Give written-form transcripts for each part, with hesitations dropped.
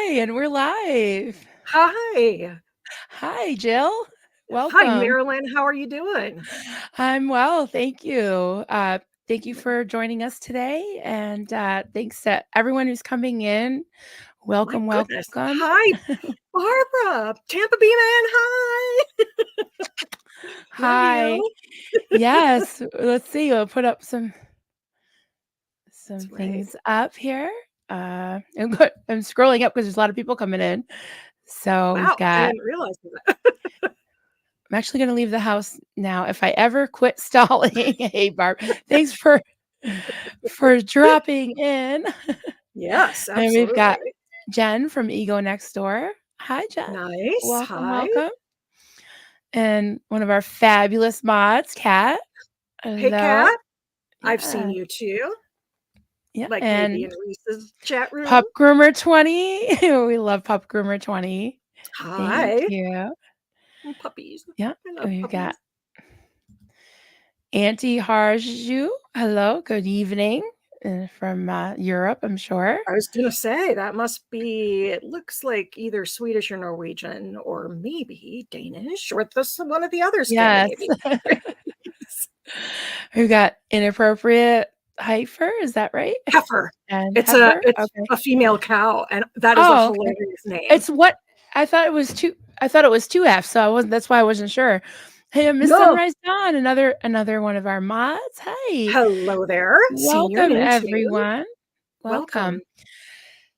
and we're live. Hi. Hi, Jill. Hi, Welcome. Marilyn. How are you doing? I'm well, thank you. Thank you for joining us today, and thanks to everyone who's coming in. My Welcome, goodness. welcome. Hi, Barbara. Tampa Bee Man. Hi. Love Hi. you. Yes, let's see. We'll put up some That's right. things up here. I'm scrolling up because there's a lot of people coming in. So we've Wow. I got didn't realize that. I'm actually gonna leave the house now. If I ever quit stalling, hey Barb, thanks for dropping in. Yes, And we've got absolutely. Jen from Ego Next Door. Hi, Jen. Nice. Welcome, Hi. welcome. And one of our fabulous mods, Kat. Hey, Hello. Kat. I've seen Yeah. you too. Yeah. Like maybe And in Reese's chat room. Pup Groomer 20. We love Pup Groomer 20. Thank Hi. you. Puppies. Yeah. I love We've got puppies. Auntie Harju. Hello. Good evening. From Europe, I'm sure. I was going to say that must be, it looks like either Swedish or Norwegian or maybe Danish or this one of the other Yes. Scandinavian countries. We've got Inappropriate Heifer, is that right? Heifer. And It's a Heifer? it's Okay. a female cow, and that is a Oh, okay. hilarious name. It's what I thought it was 2 Fs, so I wasn't that's why I wasn't sure. Hey, Miss No, Sunrise Dawn, another one of our mods. Hey. hello there. Seen your Welcome, name too. everyone. Welcome. Welcome.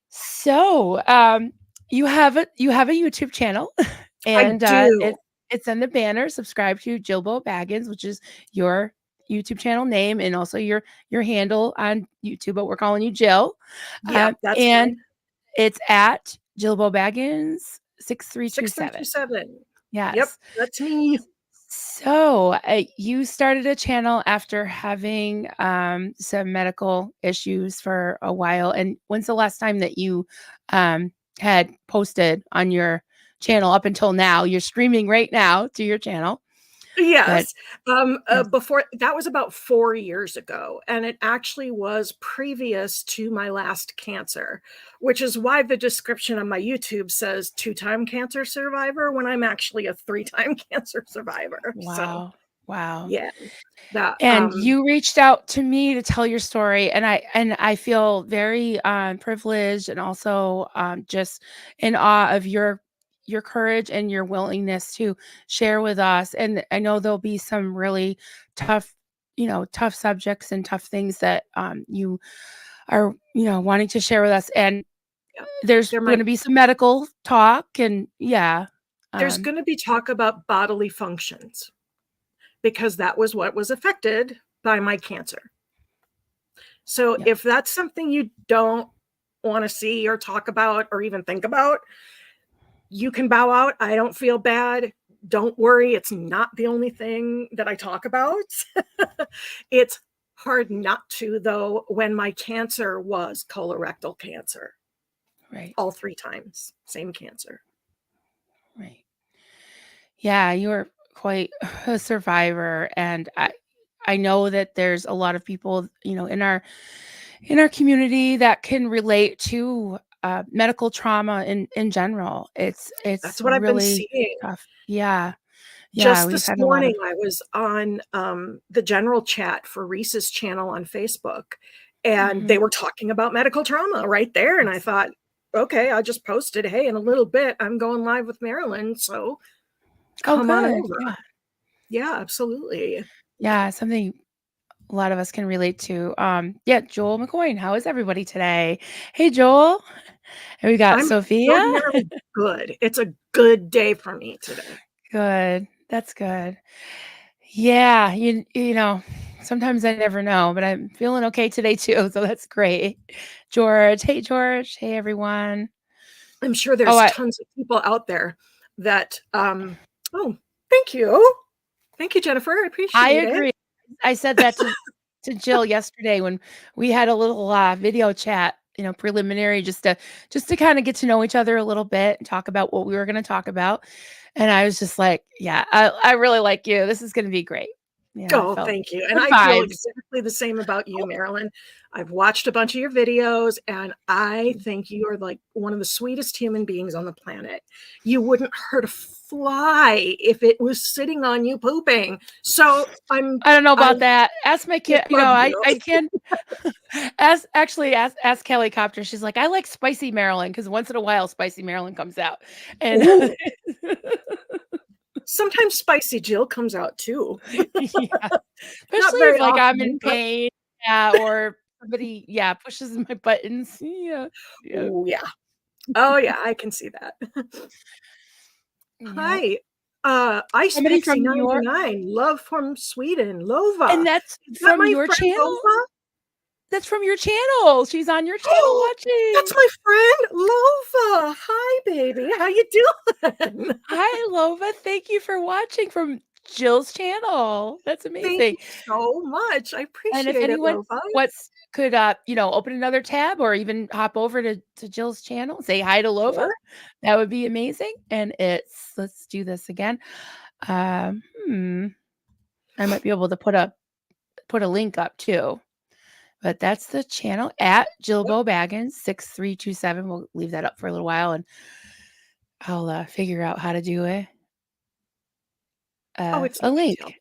So, you have a YouTube channel, I and, do. it's in the banner. Subscribe to Jilbo Baggins, which is your YouTube channel name and also your handle on YouTube, but we're calling you Jill. Yep, that's And fine. it's at Jilbo Baggins 6327. 6327. Yep, Yes. that's me. So, you started a channel after having some medical issues for a while. And when's the last time that you had posted on your channel up until now? You're streaming right now to your channel, but Yes. yes. Before that was about 4 years ago, and it actually was previous to my last cancer, which is why the description on my YouTube says two-time cancer survivor when I'm actually a three-time cancer survivor. So, Wow. Wow. yeah, that And you reached out to me to tell your story, and I feel very privileged and also just in awe of your courage and your willingness to share with us. And I know there'll be some really tough, tough subjects and tough things that you are, wanting to share with us. And yeah, there's there going might to be some medical talk, and yeah, there's um, gonna be talk about bodily functions because that was what was affected by my cancer. So yeah, if that's something you don't wanna see or talk about or even think about, you can bow out. I don't feel bad. Don't worry. It's not the only thing that I talk about. It's hard not to, though, when my cancer was colorectal cancer, right, all three times, same cancer. right. Yeah, you were quite a survivor, and I know that there's a lot of people, in our community that can relate to medical trauma in general. It's That's what I've been really seeing. tough. Yeah, yeah, Just we've this had a lot morning, of I was on the general chat for Reese's channel on Facebook, and mhm, they were talking about medical trauma right there. And I yes. thought, okay, I just posted, hey, in a little bit, I'm going live with Marilyn. So Oh, come on good. over. Yeah, Yeah, absolutely. yeah, something a lot of us can relate to. Yeah, Joel McCoy. How is everybody today? Hey, Joel. And we got I'm Sophia. extraordinarily good. It's a good day for me today. Good. That's good. Yeah, sometimes I never know, but I'm feeling okay today too, so that's great. George, hey George, hey everyone. I'm sure Oh, there's I tons of people out there that, oh, thank you. Thank you, Jennifer. I I appreciate it. agree. I said that to Jill yesterday when we had a little video chat, preliminary just to kind of get to know each other a little bit and talk about what we were going to talk about. And I was just like, yeah, I really like you. This is going to be great. Yeah, I Oh, felt thank you, and good I feel vibes. exactly the same about you, Marilyn. I've watched a bunch of your videos, and I think you are, like, one of the sweetest human beings on the planet. You wouldn't hurt a fly if it was sitting on you pooping, so I don't know I about that. Ask my kid, just love you. I can ask Kelly Copter. She's like, "I like spicy Maryland because once in a while, spicy Maryland comes out." And Ooh, sometimes Spicy Jill comes out too. yeah, Not especially very if, like, I'm often, in but pain, yeah, or somebody, yeah, pushes my buttons. Yeah. Yep. ooh, yeah. Oh, yeah, I can see that. Yep. Hi, Ice Somebody Pixie from your 99, love from Sweden, and Lova. that's Is that from my your friend channel? Lova? That's from your channel. She's on your channel Oh, watching. that's my friend Lova. Hi, baby. How you doing? Hi, Lova. Thank you for watching from Jill's channel. That's Thank amazing. you so much. I And if appreciate it, anyone Lova. wants could, open another tab or even hop over to Jill's channel, say hi to Lova, Sure. that would be amazing. And let's do this again. Um, hmm, I might be able to put a link up too. But that's the channel at Jillbo Baggins 6327. We'll leave that up for a little while and I'll figure out how to do Oh, it's a no big deal. link.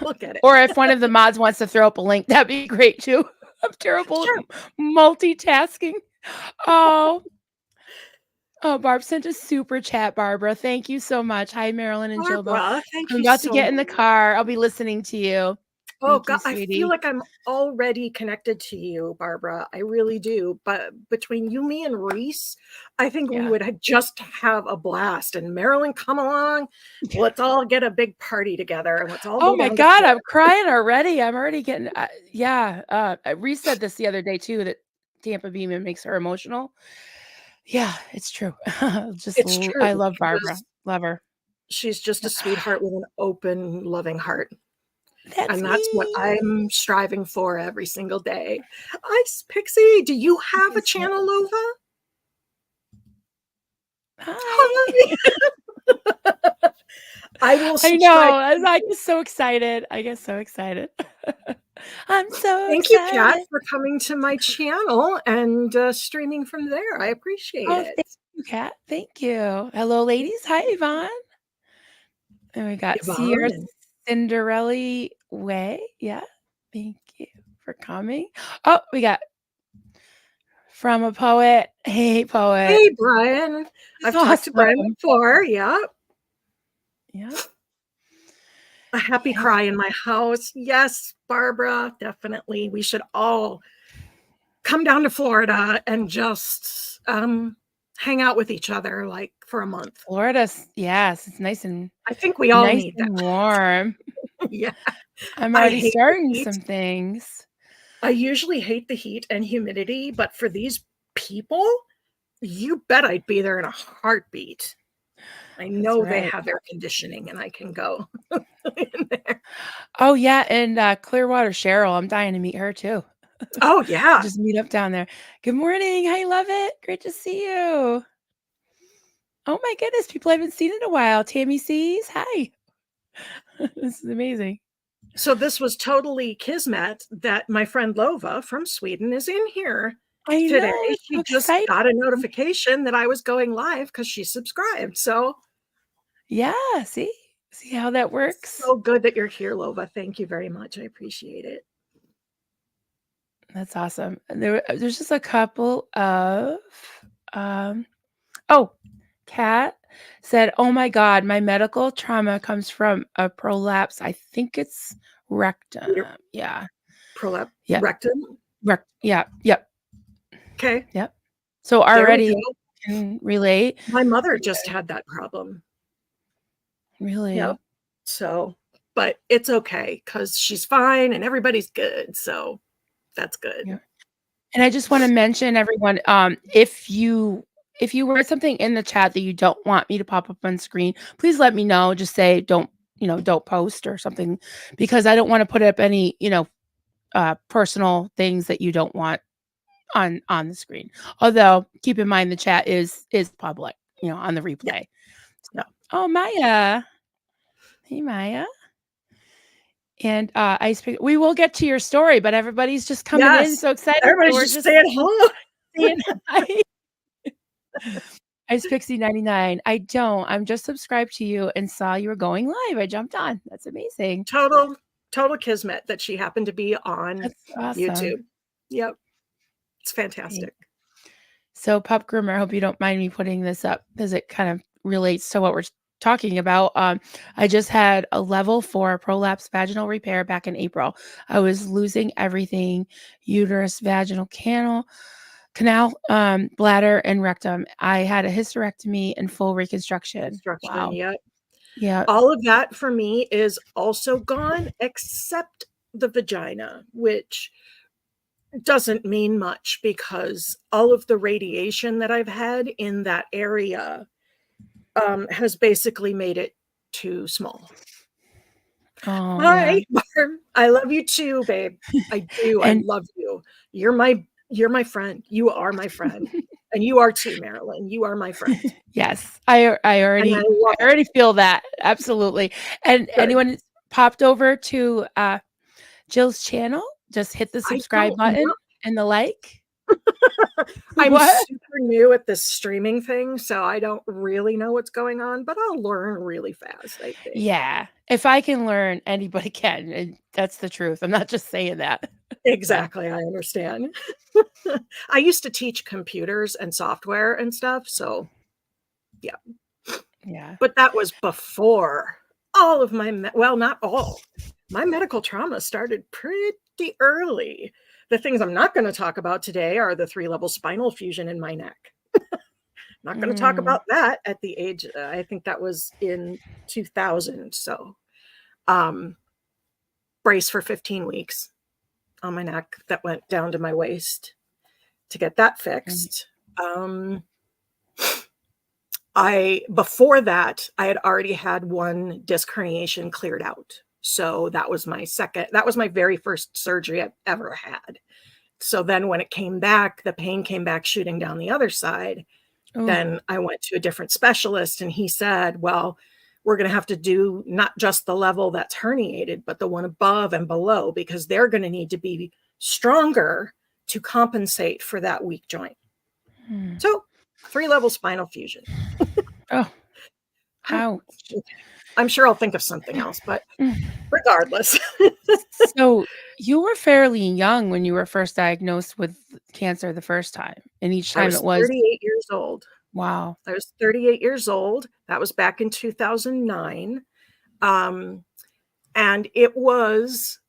Look at it. Or if one of the mods wants to throw up a link, that'd be great too. I'm terrible at Sure. multitasking. Oh, oh, Barb sent a super chat, Barbara. Thank you so much. Hi, Marilyn and Jilbo. Barbara, thank I'm you about to so get in the much. car. I'll be listening to you. Oh Thank god, you, I feel sweetie. like I'm already connected to you, Barbara. I really do. But between you, me, and Reese, I think we Yeah. would just have a blast. And Marilyn, come along. Let's all get a big party together and let's all Oh go my down to God, I'm Florida. crying already. I'm already getting, yeah. Reese said this the other day too that Tampa Beeman makes her emotional. Yeah, it's true. It's true I love Barbara. because Love her. she's just Yeah. a sweetheart with an open, loving heart. That's And that's what me. I'm striving for every single day. Ice Pixie, do you have a Yes, sir. channel, Lova? Hi. Hi. I will I know. subscribe. I get so excited. I get so excited. I'm so Thank you, Kat, excited. for coming to my channel and streaming from there. I appreciate Oh, it. thank you, Kat. Thank you. Hello, ladies. Hi, Yvonne. And we got Sierra Yvonne and Cinderella Way. Yeah. Thank you for coming. Oh, we got from a poet. Hey, poet. hey, Brian. It's I've talked to Brian awesome. before. Yeah. Yeah. A happy Yeah. cry in my house. Yes, Barbara, definitely. We should all come down to Florida and just hang out with each other like for a month. Florida's, yes, it's I think we all nice need that. and warm. Yeah. I'm I already hate the starting heat. some things. I usually hate the heat and humidity, but for these people, you bet I'd be there in a heartbeat. I That's know they right. have air conditioning and I can go in there. Oh, yeah, and, Clearwater Cheryl, I'm dying to meet her too. Oh, yeah. Just meet up down there. Good morning. Hi, love it. Great to see you. Oh my goodness, people I haven't seen in a while. Tammy C's, hi. This is amazing. So this was totally kismet that my friend Lova from Sweden is in here I today. know, it's so She just exciting. got a notification that I was going live because she subscribed. So Yeah, see? See how that works? so good that you're here, Lova. Thank you very much. I appreciate it. That's awesome. And there's just a couple of, um oh, Kat said, "Oh my god, my medical trauma comes from a prolapse. I think it's rectum." Yeah. Prolap Yep. rectum. Yeah. Yep. Okay, Yep. So there we already go. can relate. My mother just had that problem. Yep. Really. So, but it's okay because she's fine and everybody's good. So that's good. Yeah. And I just wanna mention everyone, if you wrote something in the chat that you don't want me to pop up on screen, please let me know. Just say don't post or something because I don't wanna put up any, personal things that you don't want on the screen. Although, keep in mind the chat is public, on the Yeah. replay. So Yeah. oh, Maya. Hey, Maya. And we will get to your story, but everybody's just coming in Yes. so excited. So Everybody's we're just just saying hello. saying hi. Ice Pixie 99. I don't. I'm just subscribed to you and saw you were going live. I jumped on. That's amazing. Total kismet that she happened to be on That's awesome. YouTube. Yep. It's Great. fantastic. So, Pup Groomer, I hope you don't mind me putting this up because it kind of relates to what we're talking about. I just had a level 4 prolapse vaginal repair back in April. I was losing everything: uterus, vaginal canal, bladder, and rectum. I had a hysterectomy and full reconstruction. Construction, Wow. yep. Yeah. All of that for me is also gone except the vagina, which doesn't mean much because all of the radiation that I've had in that area has basically made it too small. Oh, yeah. Hi, Barb. I love you too, babe. I do. I And love you. You're my friend. You are my friend. And you are too, Marilyn. You are my friend. yes, I And I already love I it. already feel that. Absolutely. And Good. anyone popped over to Jill's channel, just hit the I subscribe don't button know. and the like. I'm What? super new at this streaming thing, so I don't really know what's going on, but I'll learn really fast, I think. Yeah. If I can learn, anybody can. And that's the truth. I'm not just saying that. So, Exactly. I understand. I used to teach computers and software and stuff, so yeah. yeah. But that was before all of well, not all. My medical trauma started pretty early. The things I'm not going to talk about today are the 3-level spinal fusion in my neck. Not going to talk Mm, about that at the age, I think that was in 2000. So, um, brace for 15 weeks on my neck that went down to my waist to get that mm, fixed. Before that, I had already had one disc herniation cleared out. So that was my very first surgery I've ever had. So then when it came back, the pain came back shooting down the other side. oh, Then I went to a different specialist and he said, well, we're going to have to do not just the level that's herniated, but the one above and below, because they're going to need to be stronger to compensate for that weak joint. mm. So 3-level spinal fusion. Oh, ouch. I'm sure I'll think of something else, but regardless. So you were fairly young when you were first diagnosed with cancer the first time, and each I time was it was 38 years old. wow. I was 38 years old. That was back in 2009. Um, and it was,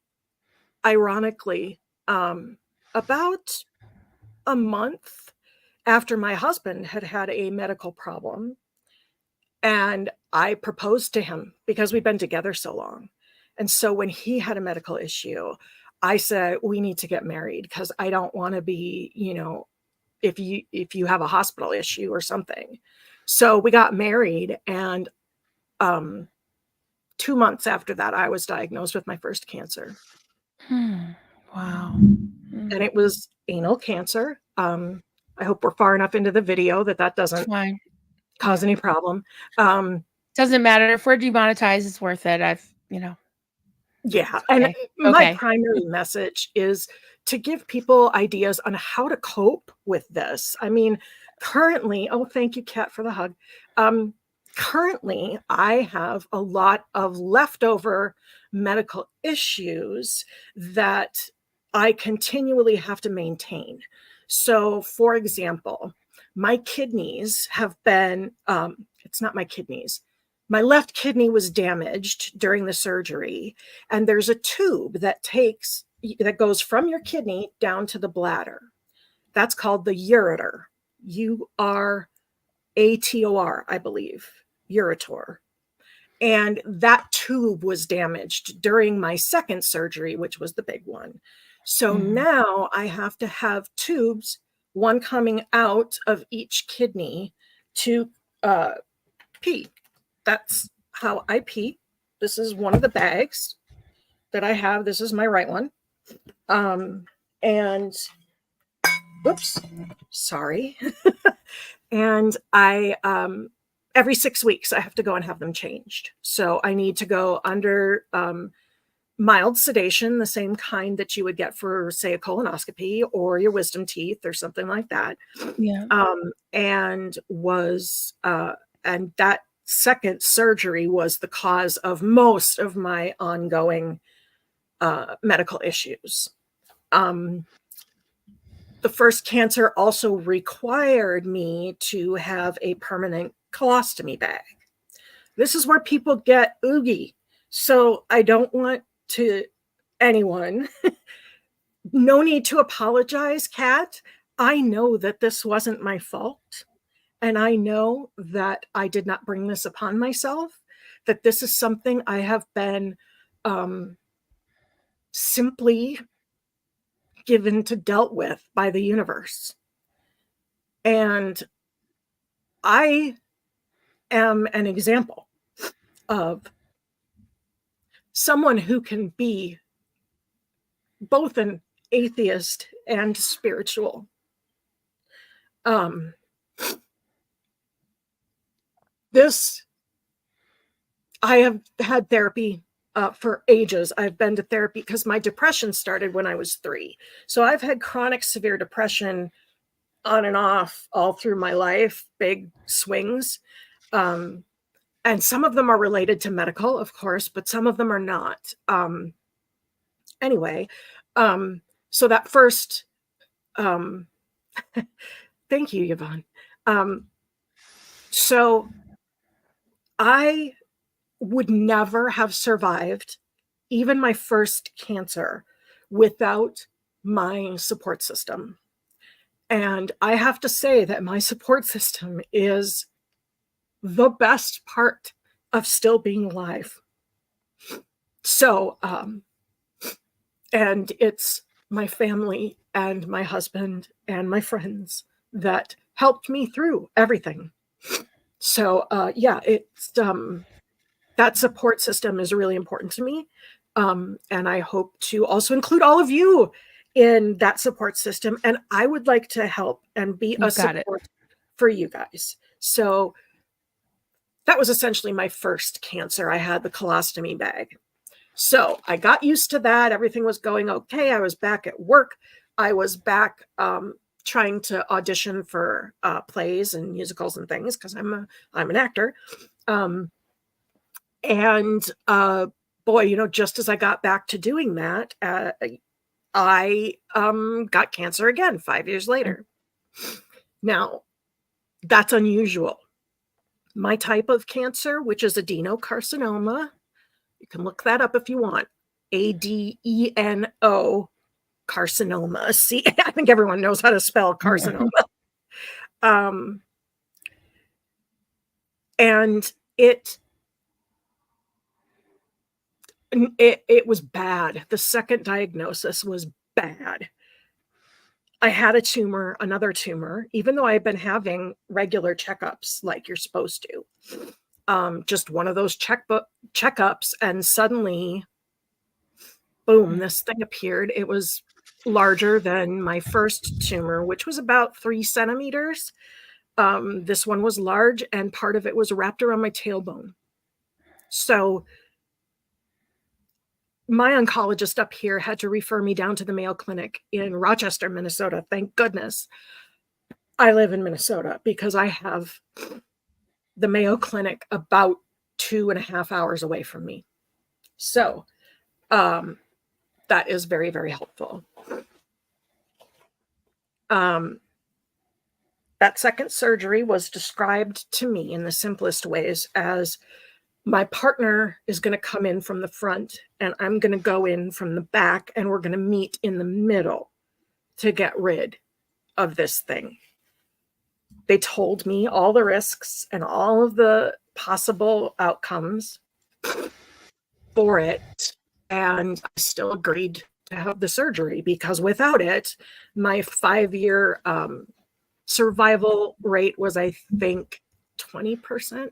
ironically, about a month after my husband had had a medical problem. And I proposed to him because we'd been together so long. And so when he had a medical issue, I said, we need to get married because I don't want to be, if you have a hospital issue or something. So we got married, and 2 months after that, I was diagnosed with my first cancer. Wow. And it was anal cancer. I hope we're far enough into the video that doesn't Fine. cause Yeah. any problem. Um, Doesn't matter if we're demonetized, it's worth it. Yeah, It's and okay. my Okay. primary message is to give people ideas on how to cope with this. I mean, currently, oh, thank you, Kat, for the hug. Currently, I have a lot of leftover medical issues that I continually have to maintain. So, for example, my kidneys have been, it's not my kidneys. My left kidney was damaged during the surgery, and there's a tube that goes from your kidney down to the bladder. That's called the ureter. Urator, I believe. Uretor. And that tube was damaged during my second surgery, which was the big one. So Mhm. now I have to have tubes, one coming out of each kidney to pee. That's how I pee. This is one of the bags that I have. This is my right one. And whoops, sorry. And I every 6 weeks I have to go and have them changed. So I need to go under mild sedation, the same kind that you would get for, say, a colonoscopy or your wisdom teeth or something like that. Yeah. And that second surgery was the cause of most of my ongoing medical issues. The first cancer also required me to have a permanent colostomy bag. This is where people get oogie. So I don't want to anyone, no need to apologize, Kat. I know that this wasn't my fault. And I know that I did not bring this upon myself, that this is something I have been simply given to dealt with by the universe. And I am an example of someone who can be both an atheist and spiritual. I have had therapy for ages. I've been to therapy because my depression started when I was 3. So I've had chronic severe depression on and off all through my life, big swings. And some of them are related to medical, of course, but some of them are not. Anyway, so that first, thank you, Yvonne. So I would never have survived even my first cancer without my support system. And I have to say that my support system is the best part of still being alive. So, and it's my family and my husband and my friends that helped me through everything. So, yeah, it's, that support system is really important to me. And I hope to also include all of you in that support system. And I would like to help and be a support for you guys. So that was essentially my first cancer. I had the colostomy bag. So I got used to that. Everything was going okay. I was back at work. I was back trying to audition for plays and musicals and things because I'm an actor. Boy, you know, just as I got back to doing that, I got cancer again 5 years later. Now, that's unusual. My type of cancer, which is adenocarcinoma, you can look that up if you want. ADENO carcinoma. See, I think everyone knows how to spell carcinoma. And it was bad. The second diagnosis was bad. I had a tumor, another tumor, even though I had been having regular checkups like you're supposed to. Just one of those checkups, and suddenly, boom, this thing appeared. It was larger than my first tumor, which was about 3 centimeters. This one was large, and part of it was wrapped around my tailbone. So my oncologist up here had to refer me down to the Mayo Clinic in Rochester, Minnesota. Thank goodness I live in Minnesota because I have the Mayo Clinic about 2.5 hours away from me. So that is very, very helpful. That second surgery was described to me in the simplest ways as my partner is going to come in from the front and I'm going to go in from the back, and we're going to meet in the middle to get rid of this thing. They told me all the risks and all of the possible outcomes for it, and I still agreed to have the surgery because without it, my 5-year survival rate was, I think, 20%.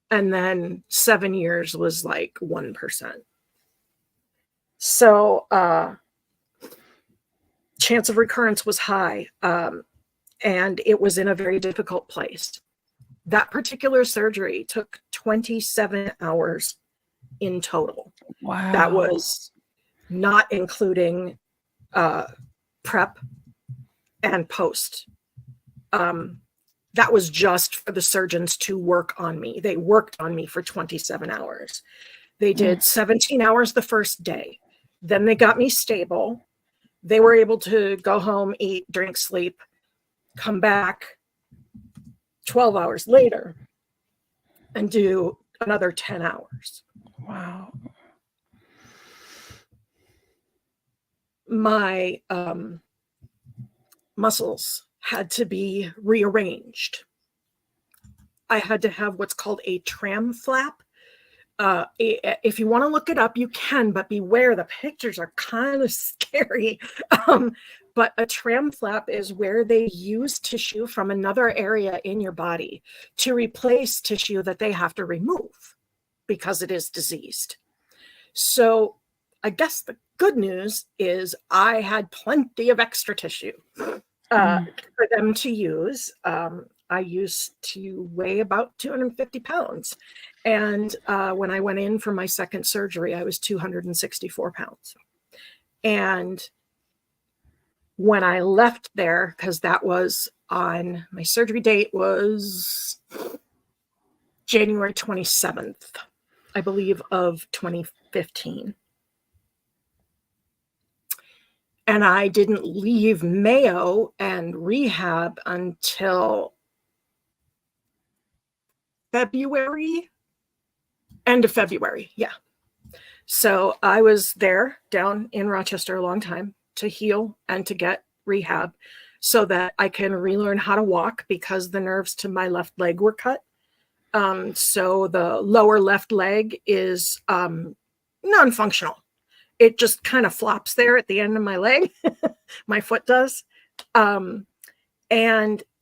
And then 7 years was like 1%. So chance of recurrence was high, and it was in a very difficult place. That particular surgery took 27 hours in total. That Wow. was not including prep and post. That was just for the surgeons to work on me. They worked on me for 27 hours. They did 17 hours the first day. Then they got me stable. They were able to go home, eat, drink, sleep, come back 12 hours later and do another 10 hours. Wow. My muscles had to be rearranged. I had to have what's called a tram flap. If you want to look it up, you can, but beware, the pictures are kind of scary. But a tram flap is where they use tissue from another area in your body to replace tissue that they have to remove because it is diseased. So I guess the good news is I had plenty of extra tissue for them to use. I used to weigh about 250 pounds. And when I went in for my second surgery, I was 264 pounds. And when I left there, because that was on my surgery date was January 27th, I believe, of 2015. And I didn't leave Mayo and rehab until February, end of February. Yeah. So I was there down in Rochester a long time to heal and to get rehab so that I can relearn how to walk because the nerves to my left leg were cut. So the lower left leg is non-functional. It just kind of flops there at the end of my leg. My foot does. And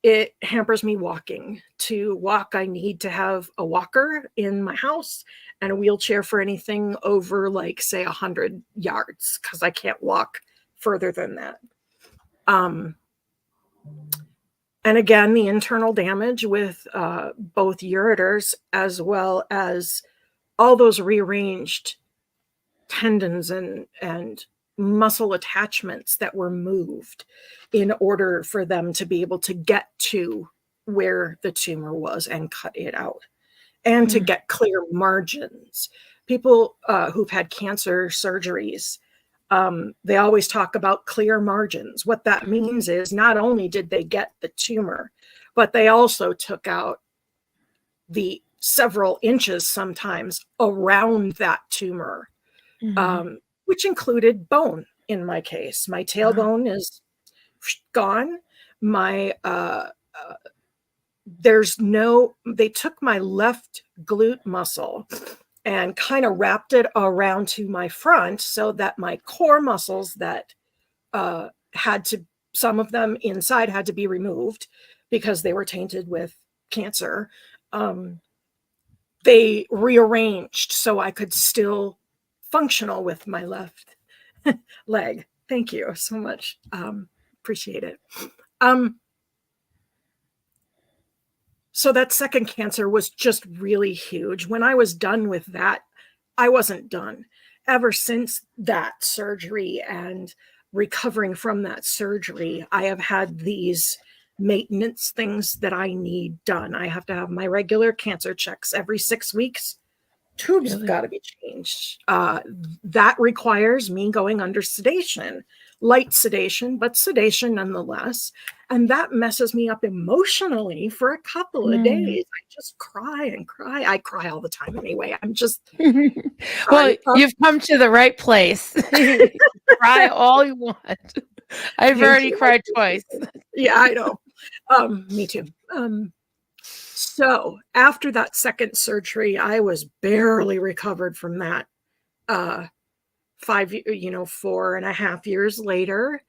it hampers me walking. To walk, I need to have a walker in my house and a wheelchair for anything over, like, say, 100 yards, because I can't walk further than that. And again, the internal damage with both ureters as well as all those rearranged tendons and muscle attachments that were moved in order for them to be able to get to where the tumor was and cut it out and to get clear margins. People who've had cancer surgeries, they always talk about clear margins. What that means is not only did they get the tumor, but they also took out the several inches sometimes around that tumor, which included bone in my case. My tailbone is gone. My they took my left glute muscle and kind of wrapped it around to my front so that my core muscles that some of them inside had to be removed because they were tainted with cancer. They rearranged so I could still functional with my left leg. Thank you so much. Appreciate it. So that second cancer was just really huge. When I was done with that, I wasn't done. Ever since that surgery and recovering from that surgery, I have had these maintenance things that I need done. I have to have my regular cancer checks every 6 weeks. Tubes have got to be changed. That requires me going under sedation, light sedation, but sedation nonetheless. And that messes me up emotionally for a couple of days. I just cry and cry. I cry all the time anyway. I'm just. Well, you've come to the right place. Cry all you want. I've already cried twice. Yeah, I know. Me too. So after that second surgery, I was barely recovered from that. 4.5 years later,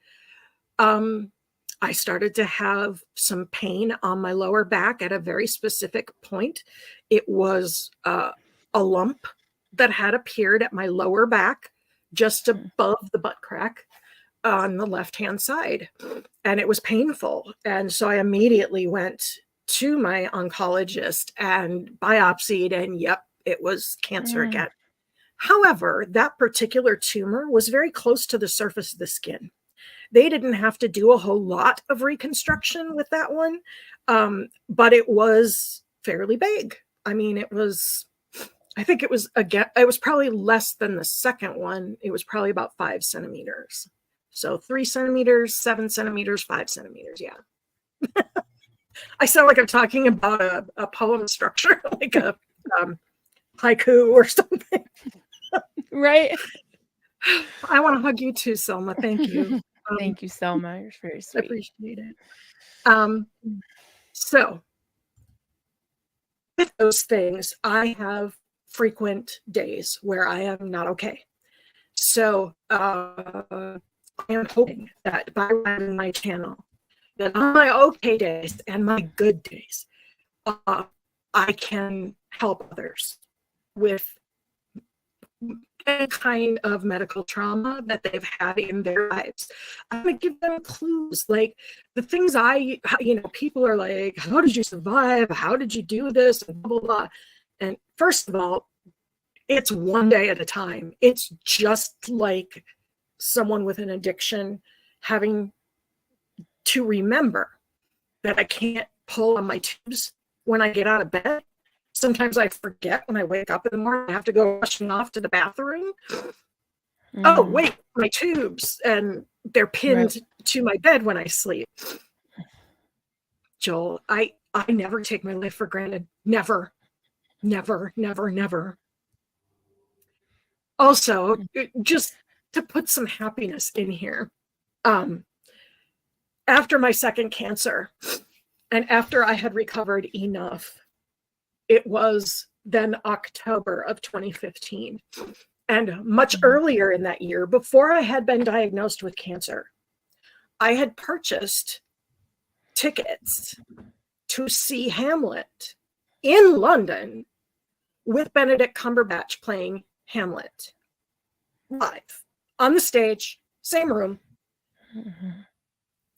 I started to have some pain on my lower back at a very specific point. It was a lump that had appeared at my lower back, just above the butt crack on the left-hand side. And it was painful. And so I immediately went to my oncologist and biopsied, and yep, it was cancer again. However, that particular tumor was very close to the surface of the skin. They didn't have to do a whole lot of reconstruction with that one, but it was fairly big. I mean, I think it was probably less than the second one. It was probably about 5 centimeters. So 3 centimeters, 7 centimeters, 5 centimeters. Yeah. I sound like I'm talking about a poem structure, like a haiku or something. Right. I want to hug you too, Selma. Thank you. Thank you, Selma. You're very I sweet. appreciate it. So with those things, I have frequent days where I am not okay. So I am hoping that by running my channel, that on my okay days and my good days, I can help others with any kind of medical trauma that they've had in their lives. I'm going to give them clues, like the things people are like, how did you survive? How did you do this? And blah, blah, blah. And first of all, it's one day at a time. It's just like someone with an addiction having to remember that I can't pull on my tubes when I get out of bed. Sometimes I forget when I wake up in the morning. I have to go rushing off to the bathroom. Oh, wait, my tubes. And they're pinned to my bed when I sleep. Joel, I never take my life for granted. Never, never, never, never. Also, just to put some happiness in here, after my second cancer, and after I had recovered enough, it was then October of 2015. And much earlier in that year, before I had been diagnosed with cancer, I had purchased tickets to see Hamlet in London with Benedict Cumberbatch playing Hamlet live on the stage, same room.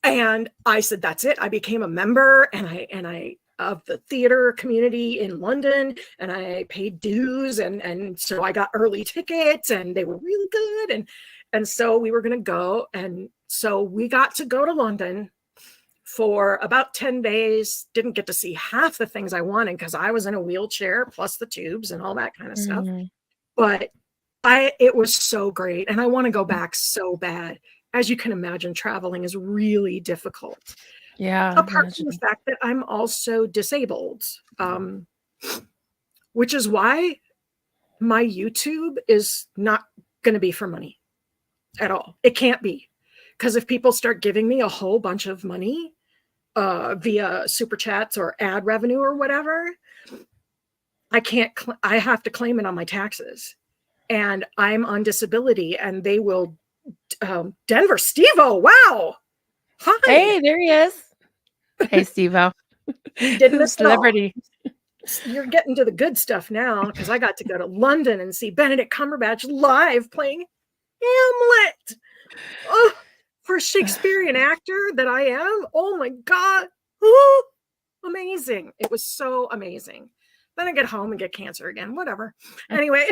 And I said, that's it. I became a member and I of the theater community in London, and I paid dues, and so I got early tickets, and they were really good, and so we were going to go, and so we got to go to London for about 10 days. Didn't get to see half the things I wanted because I was in a wheelchair, plus the tubes and all that kind of stuff. But it was so great, and I want to go back so bad. As you can imagine, traveling is really difficult. Yeah. Apart from the fact that I'm also disabled, which is why my YouTube is not going to be for money at all. It can't be. Because if people start giving me a whole bunch of money via super chats or ad revenue or whatever, I have to claim it on my taxes. And I'm on disability, and they will, Denver Steve-O, wow. Hi. Hey, there he is. Hey, Steve-O. You didn't miss celebrity. You're getting to the good stuff now, because I got to go to London and see Benedict Cumberbatch live playing Hamlet. Oh, for a Shakespearean actor that I am, oh my God. Oh, amazing. It was so amazing. Then I get home and get cancer again, whatever. Anyway.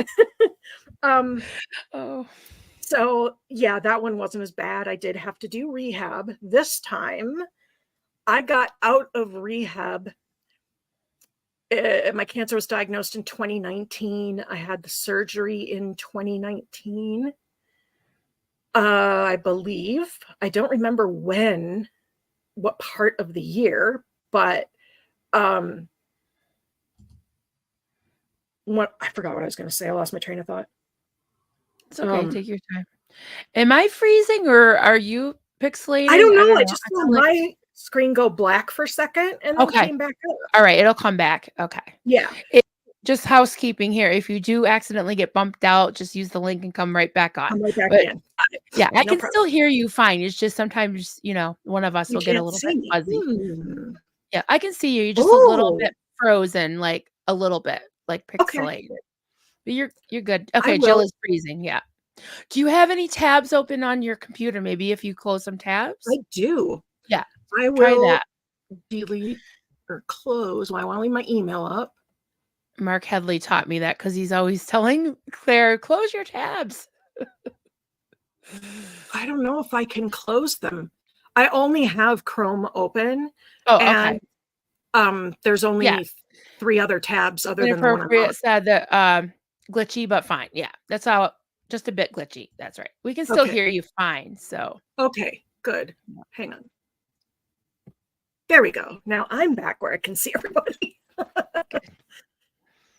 So yeah, that one wasn't as bad. I did have to do rehab. This time I got out of rehab. My cancer was diagnosed in 2019. I had the surgery in 2019. I believe. I don't remember what part of the year, but I forgot what I was going to say. I lost my train of thought. It's okay. Take your time. Am I freezing, or are you pixelating? I don't know. I just saw my screen go black for a second and then came back up. All right. It'll come back. Okay. Yeah. Just housekeeping here. If you do accidentally get bumped out, just use the link and come right back on. Come right back in. Yeah, I can still hear you fine. It's just sometimes, one of us will get a little bit fuzzy. Yeah, I can see you. You're just a little bit frozen, like a little bit, like pixelated. But you're good. Okay, Jill is freezing. Yeah. Do you have any tabs open on your computer? Maybe if you close some tabs? I do. Yeah. I will delete or close. I want to leave my email up. Mark Headley taught me that because he's always telling Claire, close your tabs. I don't know if I can close them. I only have Chrome open, Oh, and okay. there's Yeah. only 3 other tabs other than the one I'm on. Inappropriate said that glitchy, but fine. Yeah. That's how just a bit glitchy. That's right. We can still Okay. hear you fine. So Okay, good. Hang on. There we go. Now I'm back where I can see everybody.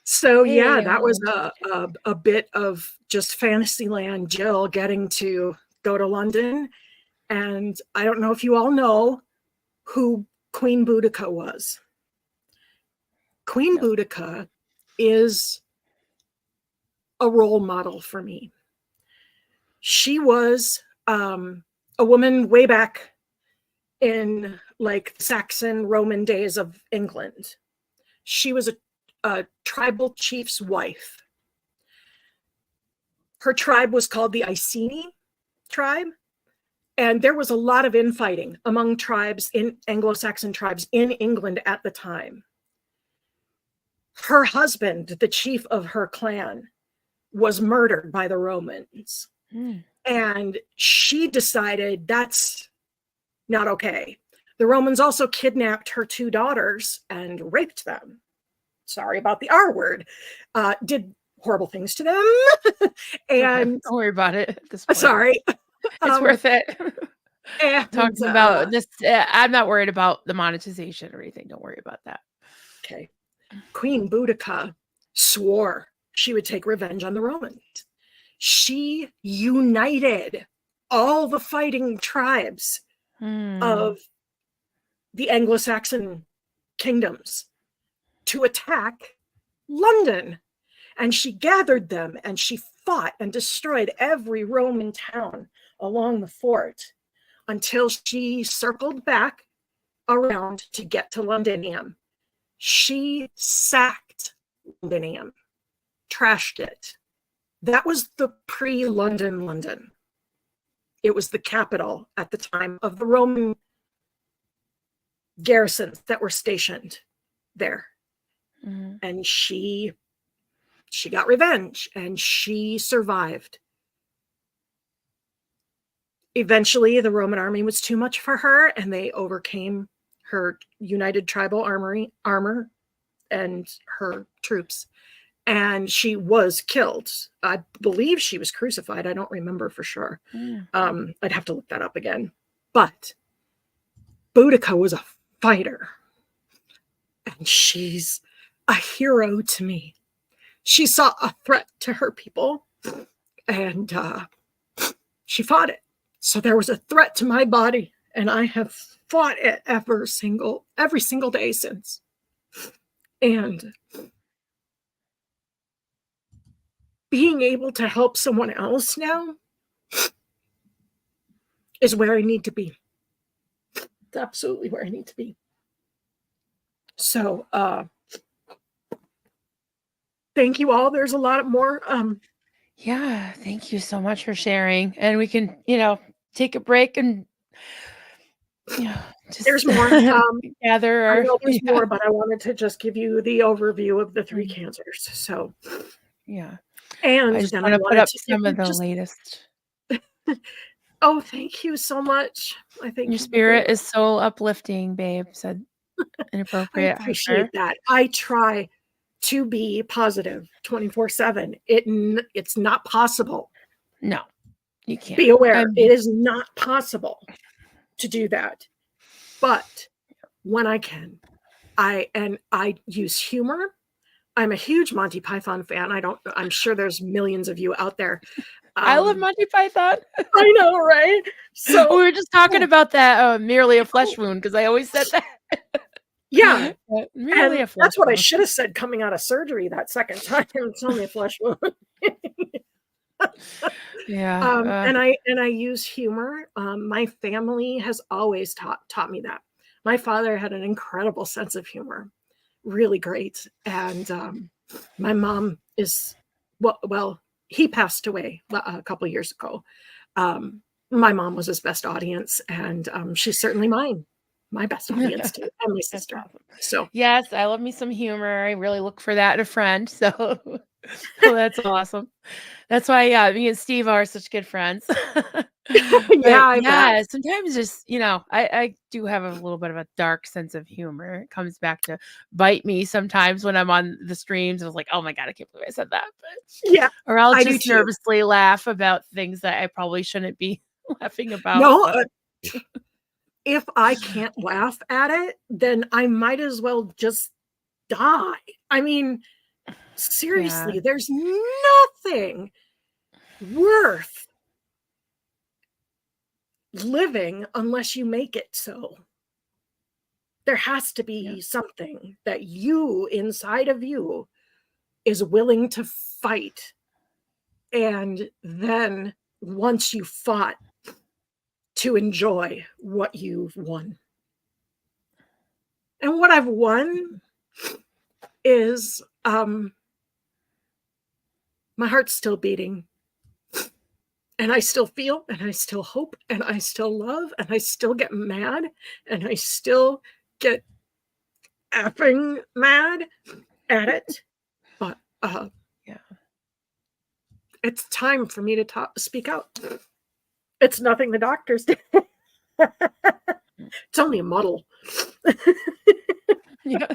So yeah, hey, that was a bit of just Fantasyland Jill getting to go to London. And I don't know if you all know who Queen Boudica was. Queen no. Boudica is a role model for me. She was a woman way back in like Saxon Roman days of England. She was a tribal chief's wife. Her tribe was called the Iceni tribe, and there was a lot of infighting among tribes in Anglo-Saxon tribes in England at the time. Her husband, the chief of her clan, was murdered by the Romans. And she decided that's not okay. The Romans also kidnapped her 2 daughters and raped them. Sorry about the R word. Did horrible things to them. And don't worry about it at this point. sorry. It's worth it. And, Talking about this, I'm not worried about the monetization or anything. Don't worry about that. Okay. Queen Boudica swore she would take revenge on the Romans. She united all the fighting tribes of the Anglo-Saxon kingdoms to attack London. And she gathered them and she fought and destroyed every Roman town along the fort until she circled back around to get to Londinium. She sacked Londinium, trashed it. That was the pre-London London. It was the capital at the time of the Roman garrisons that were stationed there. And she got revenge and she survived. Eventually, the Roman army was too much for her and they overcame her united tribal armor and her troops. And she was killed. I believe she was crucified. I don't remember for sure. I'd have to look that up again. But Boudica was a fighter. And she's a hero to me. She saw a threat to her people and she fought it. So there was a threat to my body and I have fought it every single day since. And being able to help someone else now is where I need to be. It's absolutely where I need to be. So thank you all. There's a lot more. Yeah, thank you so much for sharing. And we can, take a break and just there's more. gather. I know there's more, but I wanted to just give you the overview of the 3 cancers. So yeah. And I just then want I to put wanted up to some of the latest. Oh, thank you so much. I think Your spirit is so uplifting, babe, said Inappropriate. I appreciate that. I try to be positive 24/7. It's not possible. No, you can't. Be aware, it is not possible to do that. But when I can, I use humor. I'm a huge Monty Python fan. I'm sure there's millions of you out there. I love Monty Python. I know, right? So we were just talking about that merely a flesh wound because I always said that. Yeah. Merely a flesh that's what wound. I should have said coming out of surgery that second time. It's only a flesh wound. Yeah. And I use humor. My family has always taught me that. My father had an incredible sense of humor, really great. And my mom is well, he passed away a couple of years ago. My mom was his best audience, and she's certainly mine. my best audience too, and my That's sister. awesome. So Yes, I love me some humor. I really look for that in a friend. So, so that's awesome. That's why, yeah, me and Steve are such good friends. yeah, But I bet. yeah, sometimes just, I do have a little bit of a dark sense of humor. It comes back to bite me sometimes when I'm on the streams. I was like, oh my God, I can't believe I said that. But, Yeah, or I'll I do just too. nervously laugh about things that I probably shouldn't be laughing about. No, But if I can't laugh at it, then I might as well just die. I mean, yeah, seriously, there's nothing worth living unless you make it so. There has to yeah, be something that you inside of you is willing to fight. And then once you fought, to enjoy what you've won. And what I've won is my heart's still beating, and I still feel, and I still hope, and I still love, and I still get mad, and I still get effing mad at it. But yeah. it's time for me to speak out. It's nothing the doctors did. It's only a muddle. Yeah.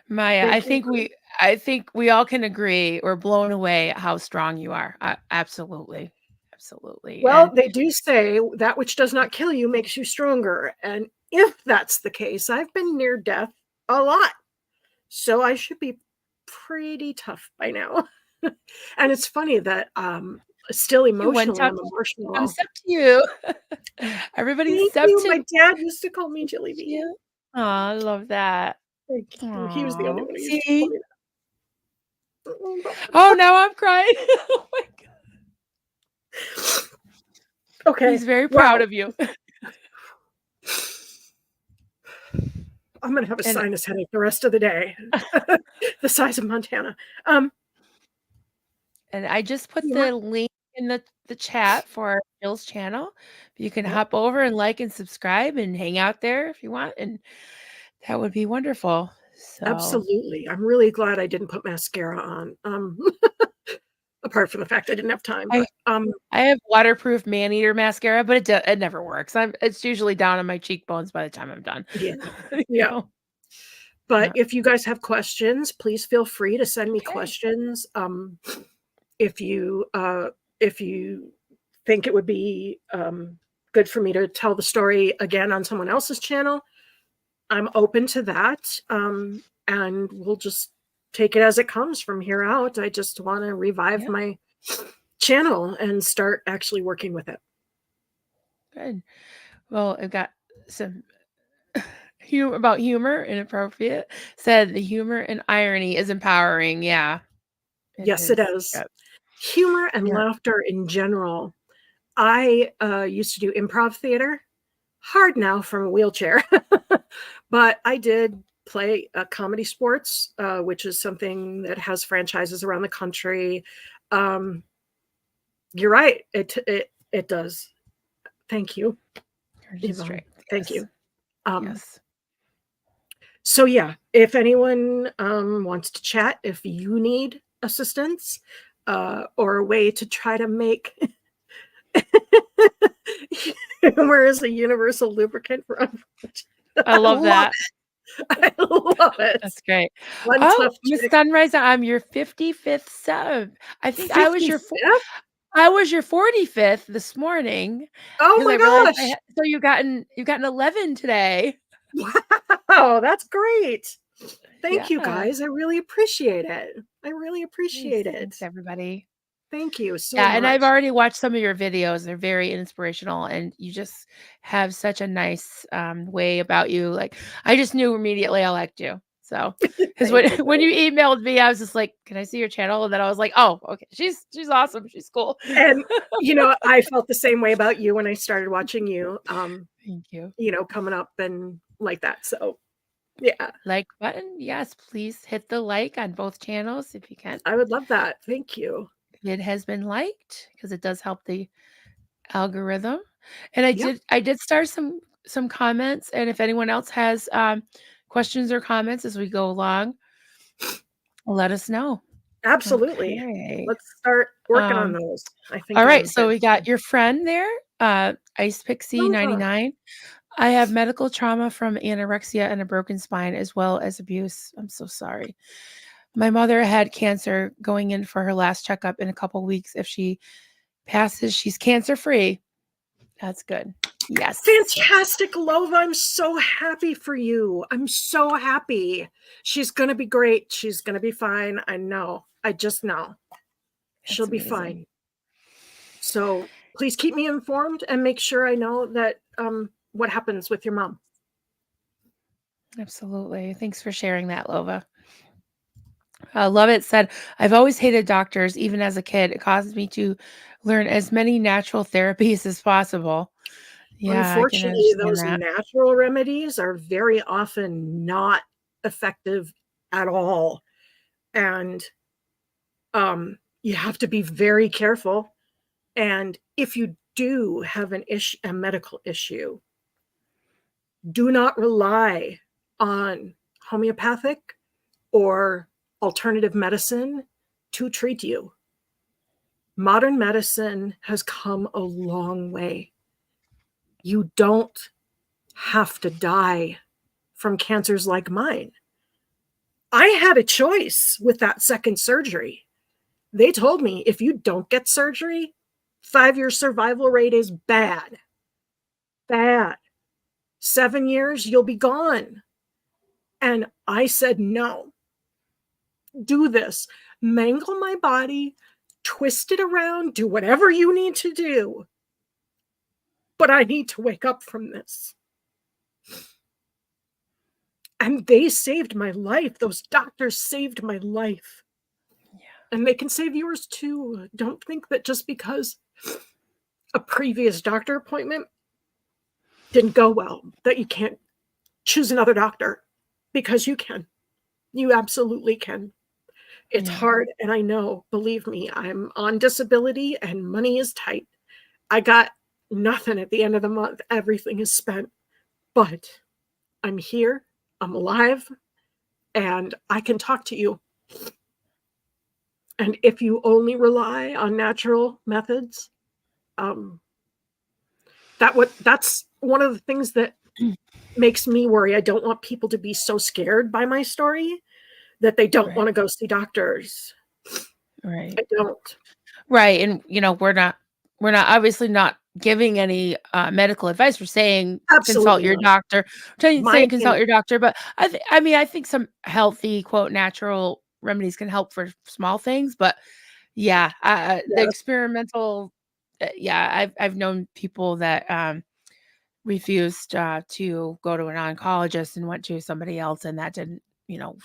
Maya, Thank you. I think we all can agree we're blown away at how strong you are. Absolutely. Absolutely. Well, And they do say that which does not kill you makes you stronger. And if that's the case, I've been near death a lot. So I should be pretty tough by now. And it's funny that still you one emotionally, time I'm comes emotional. up to you. Everybody Thank stepped you. to My dad used to call me Jelly Bean. you. Oh, I love that. Thank you. He was the only Aw. one who used to call See? me that. Oh, now I'm crying. Oh my God. Okay. He's very proud Well, of you. I'm going to have a And sinus headache the rest of the day. The size of Montana. Um, and I just put you the want, link in the chat for our Skills channel. You can yep, hop over and like and subscribe and hang out there if you want, and that would be wonderful. So absolutely. I'm really glad I didn't put mascara on. Apart from the fact I didn't have time, I but I have waterproof man-eater mascara, but it never works. It's usually down on my cheekbones by the time I'm done. yeah, You yeah. know? But Yeah. if you guys have questions, please feel free to send me Okay. questions. If you if you think it would be good for me to tell the story again on someone else's channel, I'm open to that. And we'll just take it as it comes from here out. I just want to revive Yeah. my channel and start actually working with it. Good. Well, I've got some humor about humor, inappropriate. Said the humor and irony is empowering. Yeah, it Yes, it is. is. Yep. Humor and Yeah. laughter in general. I used to do improv theater, hard now from a wheelchair, but I did play comedy sports, which is something that has franchises around the country. Um, you're right. It does. Thank you, Courage and Yvonne. strength. Thank Yes. you. Um, Yes. so yeah, if anyone wants to chat, if you need assistance or a way to try to make humor is a universal lubricant for unfortunate. I I love love that. it. I love it. That's great. One Oh, tough Miss chick. Sunrise, I'm your 55th sub. I think 55th? I was your 45th this morning Oh because I my realized gosh. so you got an 11 today. Wow, that's great. Thank you Yeah. guys. I really appreciate it. I really Nice. appreciate it. Thanks, everybody. Thank you so Yeah, and I've much. already watched some of your videos. They're very inspirational, and you just have such a nice, way about you. Like, I just knew immediately I liked you. So, because Thank you. when you emailed me, I was just like, "Can I see your channel?" And then I was like, "Oh, okay. She's awesome. She's cool." And I felt the same way about you when I started watching you. Thank you. Coming up and like that. So yeah, Like button? Yes, please hit the like on both channels if you can. I would love that. Thank you. It has been liked because it does help the algorithm. And I Yeah. did start some some comments, and if anyone else has questions or comments as we go along, let us know. Absolutely. Okay. Let's start working on Um, those. I think all right. I'm So very we got your friend there, Ice Pixie Nova. 99. I have medical trauma from anorexia and a broken spine, as well as abuse. I'm so sorry. My mother had cancer, going in for her last checkup in a couple weeks. If she passes, she's cancer free. That's good. Yes. Fantastic, Lova. I'm so happy for you. I'm so happy. She's going to be great. She's going to be fine. I know. I just know. She'll That's be amazing. fine. So please keep me informed and make sure I know that what happens with your mom. Absolutely. Thanks for sharing that, Lova. Love It said, I've always hated doctors, even as a kid. It causes me to learn as many natural therapies as possible. Yeah, I can Unfortunately, understand those that. natural remedies are very often not effective at all. And you have to be very careful. And if you do have a medical issue, do not rely on homeopathic or alternative medicine to treat you. Modern medicine has come a long way. You don't have to die from cancers like mine. I had a choice with that second surgery. They told me if you don't get surgery, 5-year survival rate is bad. Bad. 7 years, you'll be gone. And I said, no, do this. Mangle my body, twist it around, do whatever you need to do. But I need to wake up from this. And they saved my life. Those doctors saved my life. Yeah. And they can save yours too. Don't think that just because a previous doctor appointment didn't go well, that you can't choose another doctor, because you can. You absolutely can. It's Yeah. hard, and I know, believe me, I'm on disability and money is tight. I got nothing at the end of the month. Everything is spent. But I'm here, I'm alive, and I can talk to you. And if you only rely on natural methods, um, that's one of the things that makes me worry. I don't want people to be so scared by my story that they don't Right. want to go see doctors. Right. I don't. Right. And we're not obviously not giving any medical advice. We're saying consult Absolutely your not. doctor. My Saying consult your opinion. doctor, but I think some healthy quote natural remedies can help for small things, but yeah, the Yes. experimental yeah, I've known people that refused to go to an oncologist and went to somebody else, and that didn't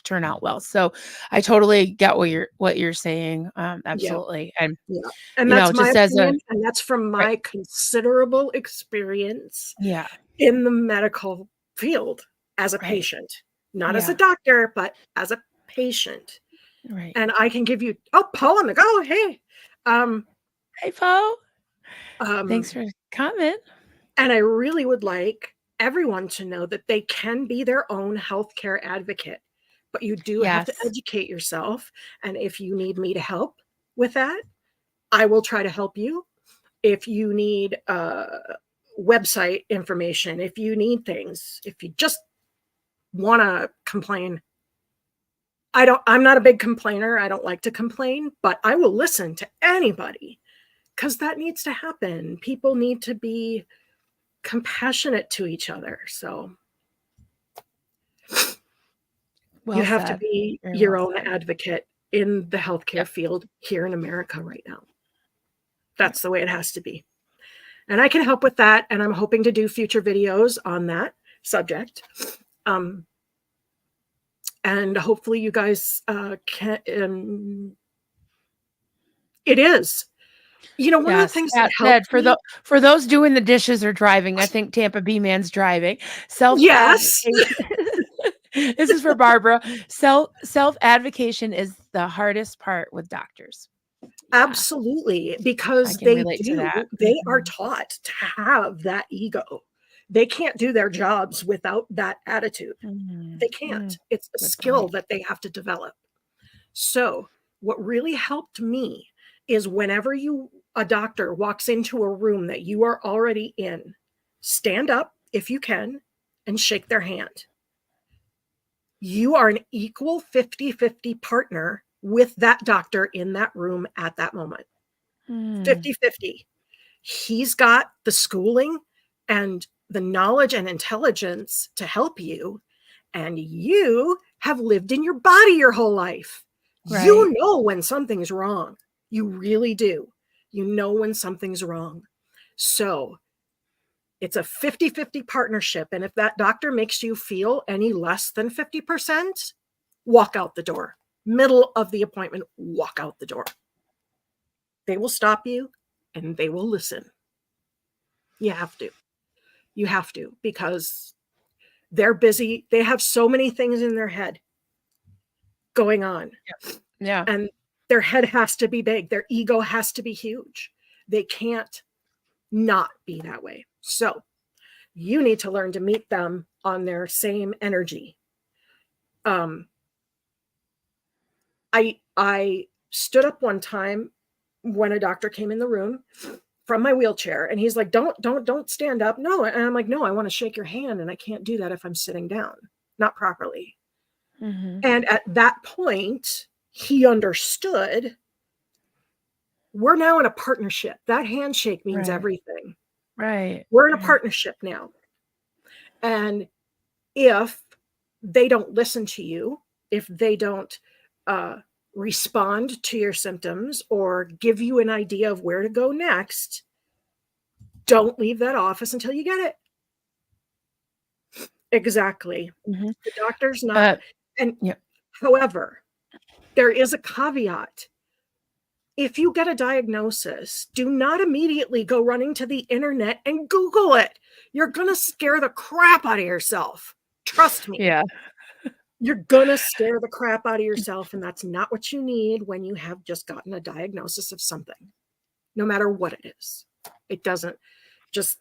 turn out well. So I totally get what you're saying. Yeah. Absolutely. And Yeah. And that's my just as a opinion. And that's from right, my considerable experience yeah, in the medical field as a right, patient, not as a yeah, doctor, but as a patient. right. And I can give you, oh, Paul on the go. Hey. Um, Hey, Paul, thanks um, for coming. and I really would like everyone to know that they can be their own healthcare advocate, but you do have to Yes, educate yourself. And if you need me to help with that, I will try to help you. If you need website information, if you need things, if you just want to complain, I'm not a big complainer. I don't like to complain, but I will listen to anybody, because that needs to happen. People need to be compassionate to each other. So you well have to said. be Very your well own said. advocate in the healthcare Yep. field here in America right now. That's the way it has to be. And I can help with that. And I'm hoping to do future videos on that subject. Um, and hopefully you guys can. It is. One of the Yes, things that that helped said, me. for those doing the dishes or driving, I think Tampa B man's driving. Yes, Self-advocation this is for Barbara. Self-advocation is the hardest part with doctors. Yeah, absolutely. I Because can relate to that. they are Mhm. taught to have that ego. They can't do their jobs without that attitude. Mm, They can't. mm, It's a good skill point. that they have to develop. So, what really helped me is whenever a doctor walks into a room that you are already in, stand up if you can and shake their hand. You are an equal 50-50 partner with that doctor in that room at that moment. Mm, 50-50. He's got the schooling and the knowledge and intelligence to help you, and you have lived in your body your whole life. right. You know when something's wrong. You really do. You know when something's wrong. So it's a 50-50 partnership. And if that doctor makes you feel any less than 50%, walk out the door. Middle of the appointment, walk out the door. They will stop you and they will listen. You have to. You have to, because they're busy. They have so many things in their head going on, Yeah. and their head has to be big. Their ego has to be huge. They can't not be that way. So you need to learn to meet them on their same energy. Um, I stood up one time when a doctor came in the room from my wheelchair, and he's like, don't stand up. No. And I'm like, no, I want to shake your hand, and I can't do that if I'm sitting down, not properly. Hmm. And at that point, he understood we're now in a partnership. That handshake means Right. everything. Right. We're in a Right. partnership now. And if they don't listen to you, if they don't uh, respond to your symptoms or give you an idea of where to go next, don't leave that office until you get it. Exactly. Hmm. The doctor's not. Uh, And yeah. however, there is a caveat. If you get a diagnosis, do not immediately go running to the internet and Google it. You're going to scare the crap out of yourself. Trust me. Yeah. You're going to scare the crap out of yourself, and that's not what you need when you have just gotten a diagnosis of something, no matter what it is. It doesn't just,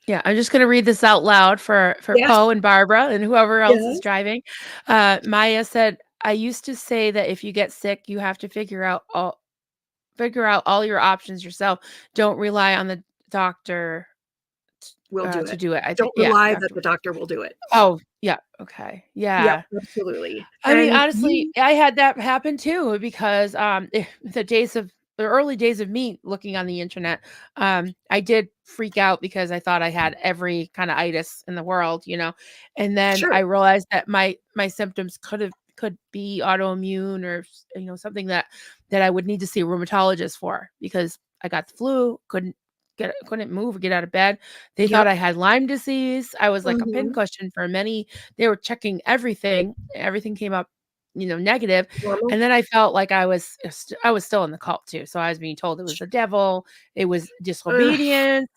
Yeah, I'm just gonna read this out loud for yes, Poe and Barbara and whoever else is yes, driving. Maya said, "I used to say that if you get sick, you have to figure out all your options yourself. Don't rely on the doctor we'll do to it. do it." I think, Don't yeah, rely that doctor. the doctor will do it. Oh, yeah, okay, Yep, yeah. absolutely. I mean, And honestly, you, I had that happen too because the early days of me looking on the internet, I did freak out because I thought I had every kind of itis in the world, you know. And then sure, I realized that my symptoms could be autoimmune or something that I would need to see a rheumatologist for because I got the flu, couldn't move or get out of bed. They thought yep, I had Lyme disease. I was like a mhm, pincushion for many. They were checking everything. Everything came up, negative. normal. And then I felt like I was still in the cult too. So I was being told it was the devil. It was Ugh, disobedience.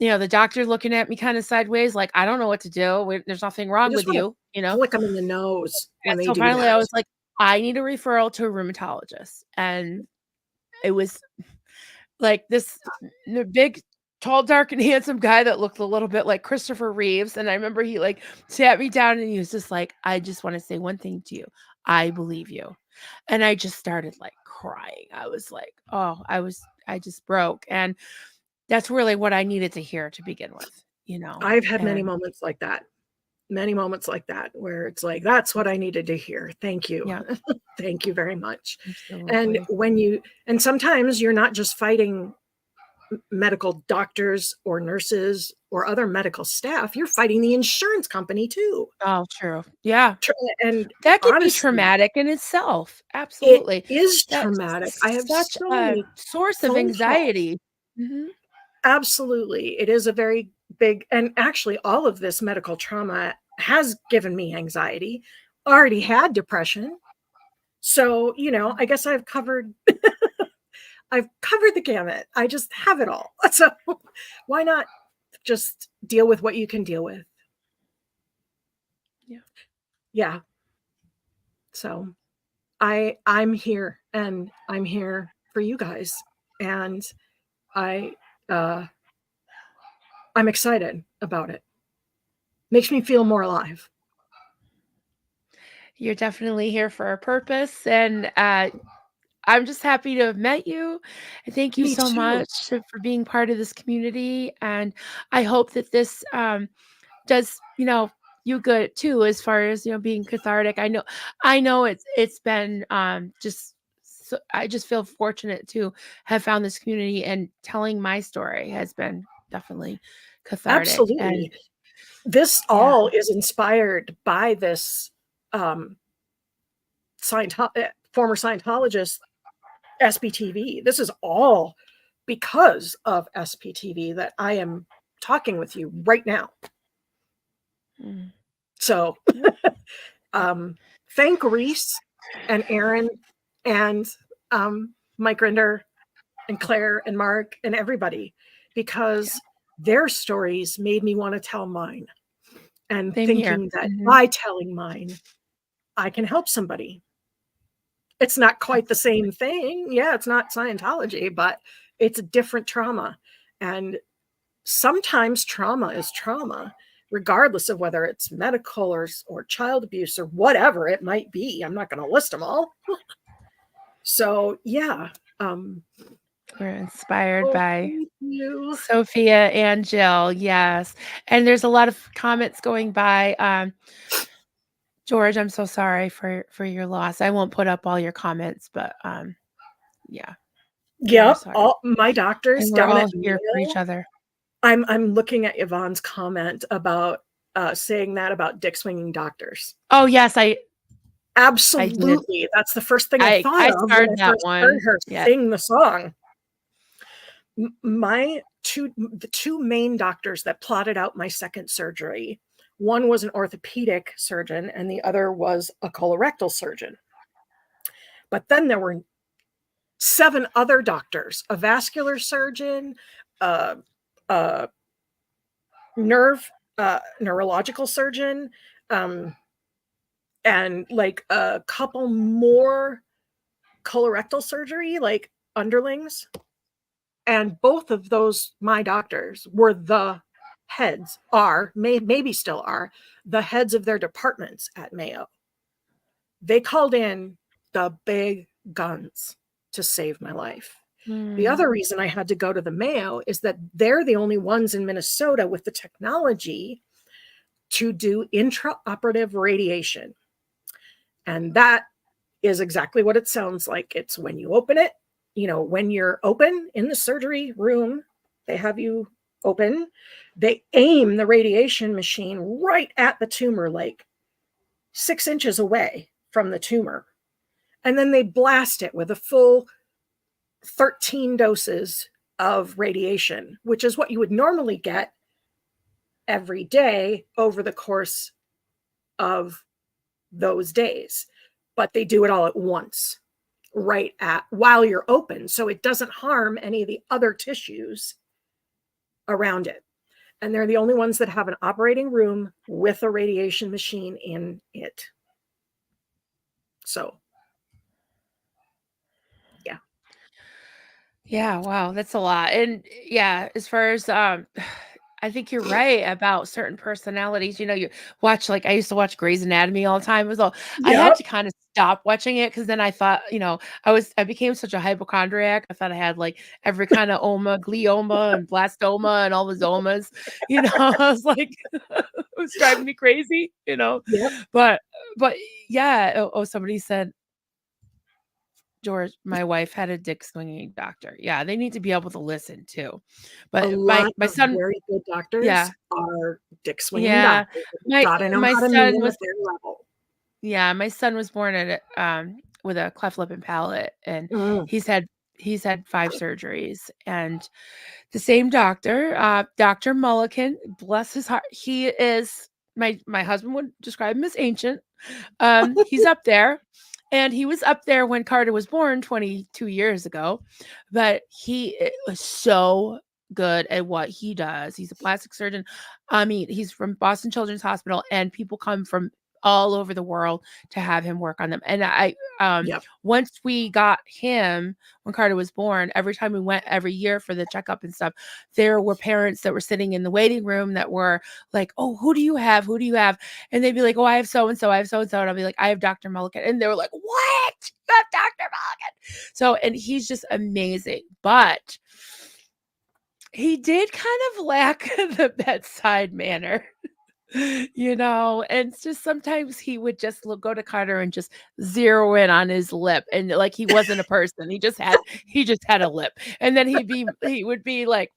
The doctor looking at me kind of sideways, like, I don't know what to do. There's nothing you wrong just with want to you. flick them in the nose when And they so do finally I that. was like, I need a referral to a rheumatologist. And it was like this big, tall, dark, and handsome guy that looked a little bit like Christopher Reeves, and I remember he, like, sat me down and he was just like, "I just wanna say one thing to you. I believe you." And I just started, like, crying. I was like, oh, I just broke, and that's really what I needed to hear to begin with, I've had and many moments like that, where it's like, that's what I needed to hear. Thank you. yeah, Thank you very much. And absolutely. and sometimes you're not just fighting medical doctors or nurses or other medical staff, you're fighting the insurance company too. Oh, true. Yeah. And That could be honestly, traumatic in itself. it Absolutely. is That's traumatic. I have such so a many source of phone calls. anxiety. Mhm. Absolutely. It is a very big, and actually, all of this medical trauma has given me anxiety. Already had depression. So, I guess I've covered the gamut. I just have it all. So why not just deal with what you can deal with? Yeah. Yeah. So I'm here, and I'm here for you guys. And I uh I'm excited about it. Makes me feel more alive. You're definitely here for a purpose, and I'm just happy to have met you. And thank you Me so too. much for being part of this community. And I hope that this does, you good too, as far as, being cathartic. I know it's been just so, I just feel fortunate to have found this community, and telling my story has been definitely cathartic. And Absolutely. This yeah, all is inspired by this um, former Scientologist, SPTV. This is all because of SPTV that I am talking with you right now. mm, So yeah, thank Reese and Aaron and Mike Rinder and Claire and Mark and everybody, yeah. because their stories made me want to tell mine, and Same here. thinking that Hmm. by telling mine, I can help somebody. It's not quite the Absolutely. same thing. Yeah, it's not Scientology, but it's a different trauma. And sometimes trauma is trauma, regardless of whether it's medical or child abuse or whatever it might be. I'm not going to list them all. So, yeah. Um, We're inspired oh, by thank you. Sophia and Jill, yes. And there's a lot of comments going by. George, I'm so sorry for your loss. I won't put up all your comments, but yeah, very Yep, sorry. all my doctors And we're down at all here for each Mayo. other. I'm looking at Yvonne's comment about saying that about dick swinging doctors. Oh yes, I did. Absolutely. That's the first thing I thought I of when I started that first heard one. her Yeah. sing the song. The two main doctors that plotted out my second surgery, one was an orthopedic surgeon and the other was a colorectal surgeon. But then there were 7 other doctors, a vascular surgeon, a, a neurological surgeon, um, and like a couple more colorectal surgery, like underlings. And both of those, my doctors, were the heads, maybe still are, the heads of their departments at Mayo. They called in the big guns to save my life. The Mm, other reason I had to go to the Mayo is that they're the only ones in Minnesota with the technology to do intraoperative radiation. And that is exactly what it sounds like. It's when you open it, when you're open in the surgery room, they have you open, they aim the radiation machine right at the tumor, like 6 inches away from the tumor. And then they blast it with a full 13 doses of radiation, which is what you would normally get every day over the course of those days. But they do it all at once, right at while you're open, so it doesn't harm any of the other tissues around it. And they're the only ones that have an operating room with a radiation machine in it. So, yeah. yeah, wow, that's a lot. And yeah, as far as I think you're right about certain personalities. You watch, like, I used to watch Grey's Anatomy all the time. It was all I had Yep. to kind of stop watching it because then I thought, I became such a hypochondriac. I thought I had like every kind of oma, glioma, and blastoma, and all the zomas. I was like, it was driving me crazy. Yep. But but yeah. Oh, somebody said George, my wife had a dick swinging doctor. Yeah, they need to be able to listen too. A But my lot my of son, very good doctors yeah, are dick swinging yeah. doctors. You My gotta know my how to meet son them at was their level. yeah, my son was born with a cleft lip and palate, and Mm. he's had 5 surgeries, and the same doctor, Dr. Mulliken, bless his heart, he is my husband would describe him as ancient. He's up there, and he was up there when Carter was born 22 years ago, but he was so good at what he does. He's a plastic surgeon. I mean, he's from Boston Children's Hospital, and people come from all over the world to have him work on them. And Yep. once we got him, when Carter was born, every time we went every year for the checkup and stuff, there were parents that were sitting in the waiting room that were like, "Oh, who do you have? Who do you have?" And they'd be like, "Oh, I have so and so. I have so and so." And I'll be like, "I have Dr. Mulligan." And they were like, "What? You have Dr. Mulligan?" So, and he's just amazing. But he did kind of lack the bedside manner. And it's just sometimes he would just go to Carter and just zero in on his lip, and like he wasn't a person. He just had a lip. And then he would be like,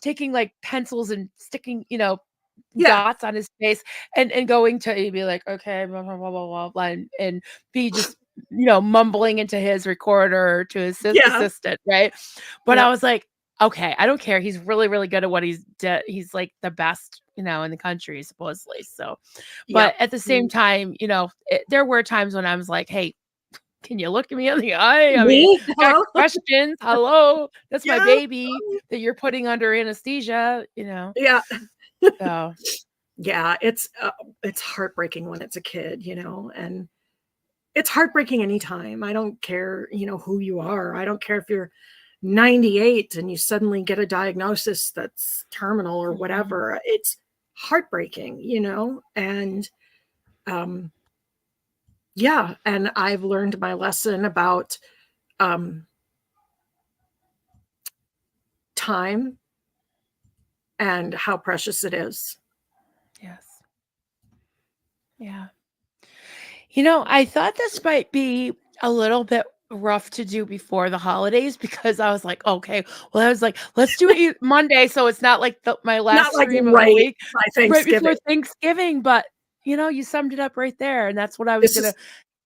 taking like pencils and sticking, Yeah. dots on his face, and going to, he'd be like, okay, blah, blah, blah, blah, blah, blah, and be just, mumbling into his recorder or to his Yeah. assistant, right? But I Yep. was like, okay, I don't care. He's really, really good at what he's like the best, in the country, supposedly. So, but Yep. at the same time, there were times when I was like, hey, can you look at me in the eye? I mean, Me? I got Hello? questions. Hello, that's my Yeah. baby that you're putting under anesthesia. Yeah. So, Yeah, it's heartbreaking when it's a kid, and it's heartbreaking anytime. I don't care, who you are. I don't care if you're 98 and you suddenly get a diagnosis that's terminal or mhm, whatever. It's heartbreaking, and um yeah, and I've learned my lesson about um time and how precious it is. yes, yeah. I thought this might be a little bit rough to do before the holidays because I was like, okay, well, I was like, let's do it Monday, so it's not like my Not last like stream of the right week by right Thanksgiving. before Thanksgiving. But you summed it up right there, and that's what I was This gonna is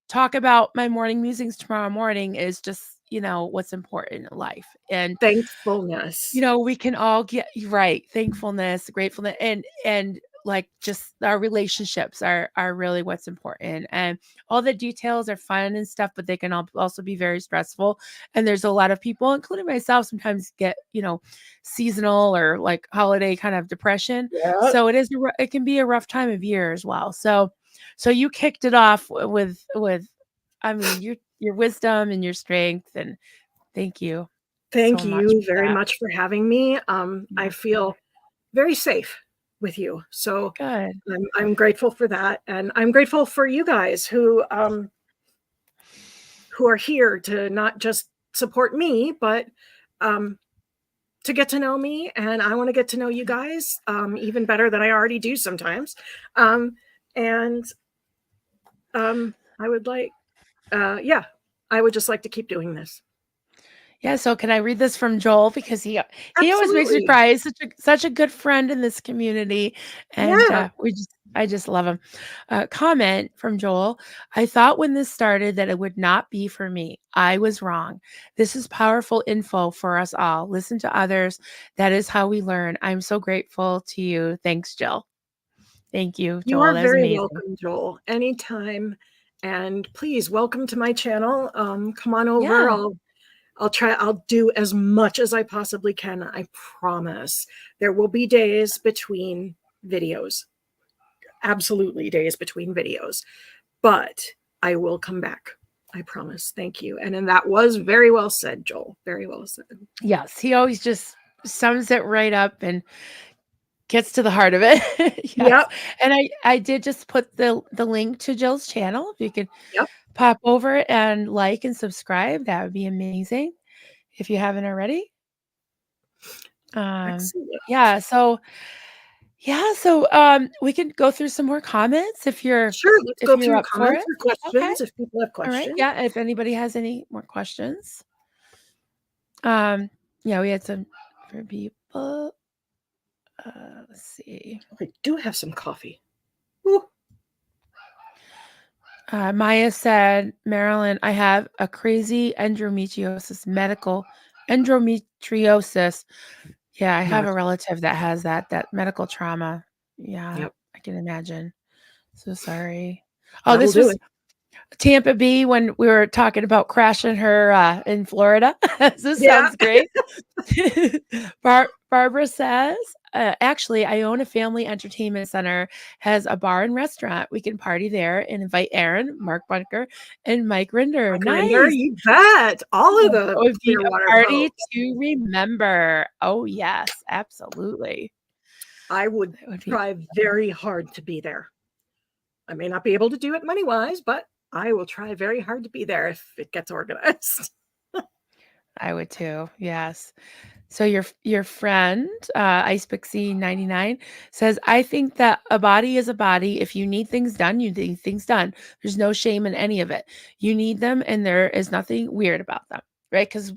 talk about. My morning musings tomorrow morning is just what's important in life. And thankfulness. we can all get right, thankfulness, gratefulness, and like just our relationships are really what's important. And all the details are fun and stuff, but they can also be very stressful. And there's a lot of people, including myself, sometimes get seasonal or like holiday kind of depression. Yeah. So it can be a rough time of year as well. So you kicked it off with I mean your wisdom and your strength, and thank you so Thank much you for very that. much for having me. I Yeah, feel very safe with you. So good. I'm grateful for that. And I'm grateful for you guys who are here to not just support me, but um, to get to know me. And I want to get to know you guys even better than I already do sometimes. Um, and I would like, yeah, I would just like to keep doing this. Yeah, so can I read this from Joel because he always makes me Absolutely. cry. He's such a good friend in this community, and Yeah. I just love him. Comment from Joel: I thought when this started that it would not be for me. I was wrong. This is powerful info for us all. Listen to others. That is how we learn. I'm so grateful to you. Thanks, Jill. Thank you, You Joel. are That was very amazing. welcome, Joel, anytime. And please welcome to my channel. Come on over. Yeah. I'll do as much as I possibly can. I promise. There will be days between videos. Absolutely days between videos. But I will come back. I promise. Thank you. And then that was very well said, Joel. Very well said. Yes. He always just sums it right up and gets to the heart of it. Yes, Yep. and I did just put the link to Jill's channel. If you could Yep. pop over and like and subscribe, that would be amazing if you haven't already. Um, Excellent. we can go through some more comments Sure. Let's if go you're through up for comments it. or Okay. questions if people have All right. questions. Yeah, if anybody has any more questions. Um, yeah, we had some for people. Let's see. I do have some coffee. Ooh. Maya said, Marilyn, I have a crazy endometriosis. Yeah, I have Not. a relative that has that medical trauma. Yeah, Yep. I can imagine. So sorry. Oh, That'll this do was it. Tampa B when we were talking about crashing her in Florida. This Yeah. sounds great. Barbara says, actually, I own a family entertainment center, has a bar and restaurant. We can party there and invite Aaron, Mark Bunker, and Mike Rinder. My grinder, Nice. you bet. All of That the would be a Clearwater party folks. to remember. Oh, yes, absolutely. I would That would be try very hard to be there. I may not be able to do it money wise, but I will try very hard to be there if it gets organized. I would too. Yes. So your friend, Ice Pixie 99 says, I think that a body is a body. If you need things done, you need things done. There's no shame in any of it. You need them and there is nothing weird about them. Right. Because,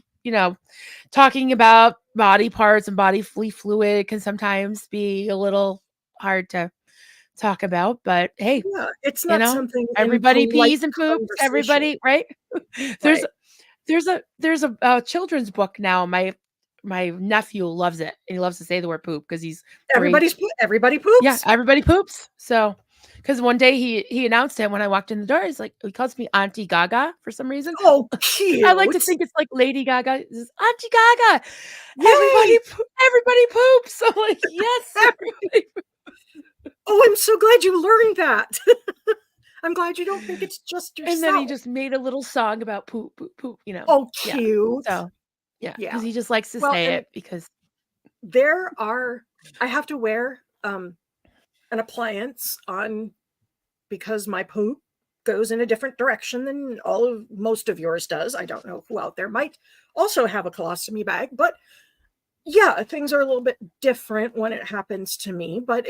talking about body parts and bodily fluid can sometimes be a little hard to talk about. But hey, Yeah, it's not something in everybody polite pees and poops. conversation. Everybody, right? There's Right. there's a children's book now. My nephew loves it, and he loves to say the word poop because he's 3. Everybody Yeah, poops. everybody poops. So, because one day he announced it when I walked in the door. He's like, he calls me Auntie Gaga for some reason. Oh, I like to cute. think it's like Lady Gaga. This is Auntie Gaga. Yay. Everybody poops. I'm like, yes, everybody. Oh, I'm so glad you learned that. I'm glad you don't think it's just And then he yourself. just made a little song about poop, poop, poop. Oh, Yeah. cute. So yeah, Yeah. because he just likes to Well, say and it because I have to wear an appliance on because my poop goes in a different direction than most of yours does. I don't know who out there might also have a colostomy bag, but yeah, things are a little bit different when it happens to me, but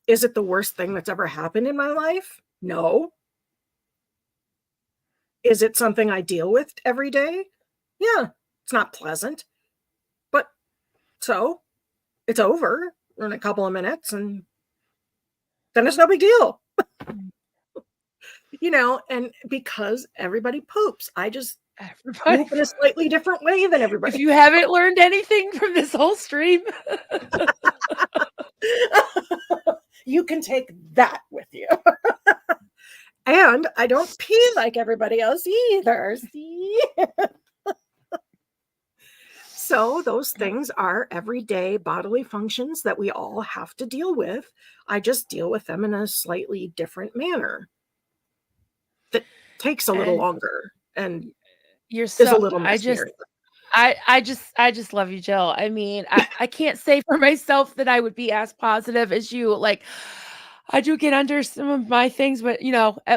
is it the worst thing that's ever happened in my life? No. Is it something I deal with every day? Yeah, it's not pleasant, but so it's over in a couple of minutes and then it's no big deal. And because everybody poops, I just everybody. poop in a slightly different way than If everybody. you haven't learned anything from this whole stream, You can take that with you. And I don't pee like everybody else either. See? So those things are everyday bodily functions that we all have to deal with. I just deal with them in a slightly different manner that takes a little and longer and you're is a so little messier. I just love you, Jill. I mean, I can't say for myself that I would be as positive as you. Like, I do get under some of my things, but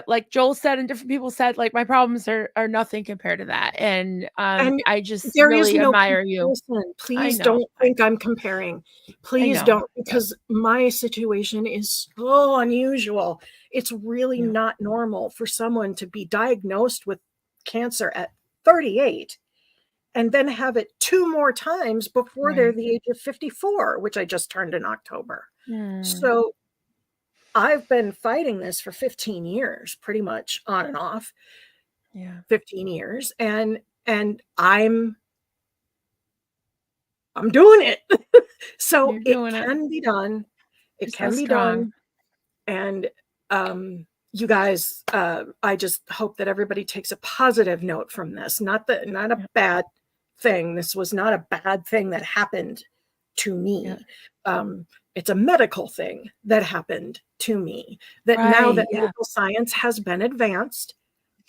like Joel said and different people said, like my problems are nothing compared to that. And And I just there is really no admire you. comparison. I Please know. don't think I'm comparing. I Please know. don't, Yeah. because my situation is so unusual. It's really Yeah. not normal for someone to be diagnosed with cancer at 38 and then have it 2 more times before they're Right. the age of 54, which I just turned in October. Hmm. So I've been fighting this for 15 years, pretty much on and off, Yeah. 15 years, and I'm doing it. So You're it doing it. can be done. You're It so can be strong. done. And you guys, I just hope that everybody takes a positive note from this. Not a Yeah. bad thing. This was not a bad thing that happened to Yeah. me. It's a medical thing that happened to me. That now Right. that Yeah. medical science has been advanced,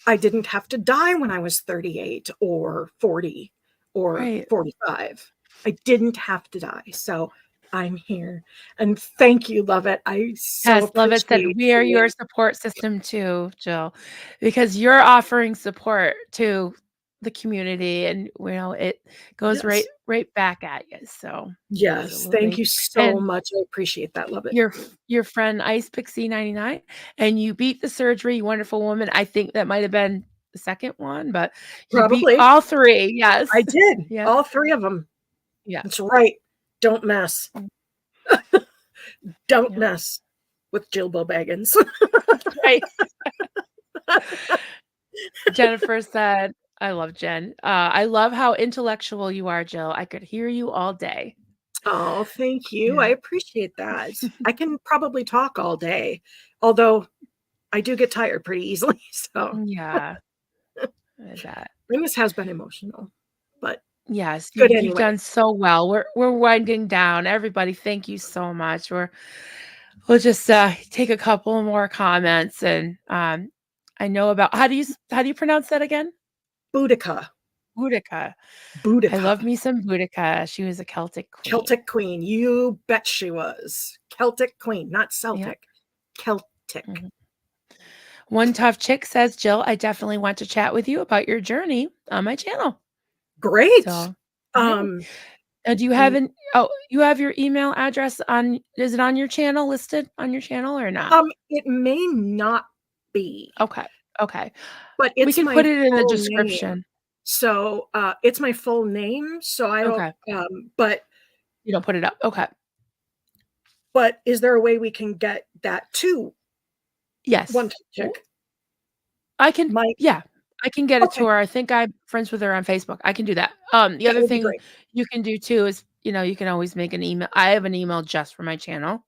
I didn't have to die when I was 38 or 40 or Right. 45. I didn't have to die. So I'm here. And thank you, love it. I so Yes, love it said, appreciate "We are your seeing. support system too, Jill," because you're offering support to the community and, it goes right Yes. right back at you, so Yes. Thank absolutely. you so And much. I appreciate that. Love it. your friend Ice Pixie 99, and you beat the surgery, you wonderful woman. I think that might have been the second one, but you beat Probably. all 3, yes. I did. Yeah, All 3 of them. yeah, That's right. Don't mess. mm, Don't yeah, mess with Jill Bo Baggins. right. Jennifer said, I love Jen. I love how intellectual you are, Jill. I could hear you all day. Oh, thank you. I Yeah. appreciate that. I can probably talk all day. Although I do get tired pretty easily. So, Yeah, I bet. and this has been emotional, but Yes, good you've anyway. done so well. We're winding down. Everybody, thank you so much. We'll just take a couple more comments and I know about how do you pronounce that again? Boudica. Boudica. I Boudica. love me some Boudica. She was a Celtic queen. Celtic queen. You bet she was. Celtic queen, not Yeah. Celtic. Celtic. Mhm. One Tough Chick says, Jill, I definitely want to chat with you about your journey on my channel. Great. So, hey. Um, Do you have mm, an you have your email address on is it on your channel listed on your channel or not? it may not be, Okay. Okay. but We it's can my put it in the full name. description. So it's my full name. So I don't. Okay. But You don't put it up. Okay. is there a way we can get that to One Yes. Touch Chick? I can My yeah. I can get it to Okay, her. I think I'm friends with her on Facebook. I can do that. The that other would be thing great. you can do too is, you can always make an email. I have an email just for my channel.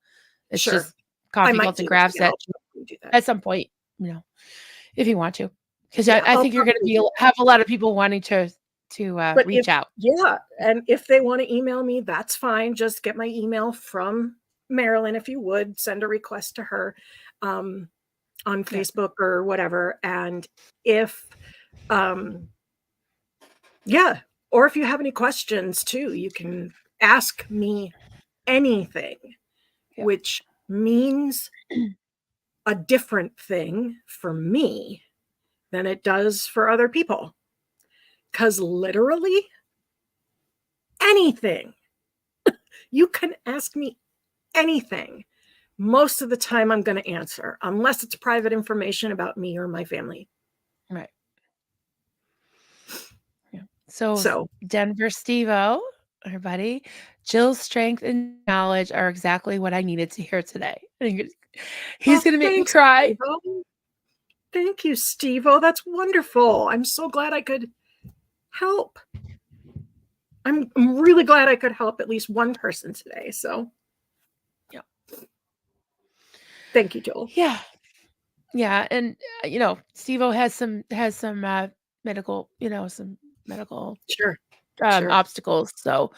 It's Sure, just I coffee, might cults, and do that. crafts Yeah, at I'll probably do that. at some point, you know, if you want to. Because I, Yeah, I I'll think you're gonna probably be do that. have a lot of people wanting to But reach out. and if they want to email me, that's fine. Just get my email from Marilyn if you would. Send a request to her um, on Yeah. Facebook or whatever. And if, um, yeah, or if you have any questions too, you can ask me anything, Yeah. which means a different thing for me than it does for other people. Because literally anything, you can ask me anything. Most of the time, I'm going to answer, unless it's private information about me or my family. Right. Yeah. So So, Denver Steve-O, everybody, Jill's strength and knowledge are exactly what I needed to hear today. I think he's oh, gonna make me thanks, cry. Steve-O. Thank you, Steve-O. That's wonderful. I'm so glad I could help. I'm really glad I could help at least one person today. So, Yeah. thank you, Joel. Yeah. Yeah. And Steve-O has some medical, some medical Sure, sure. obstacles. So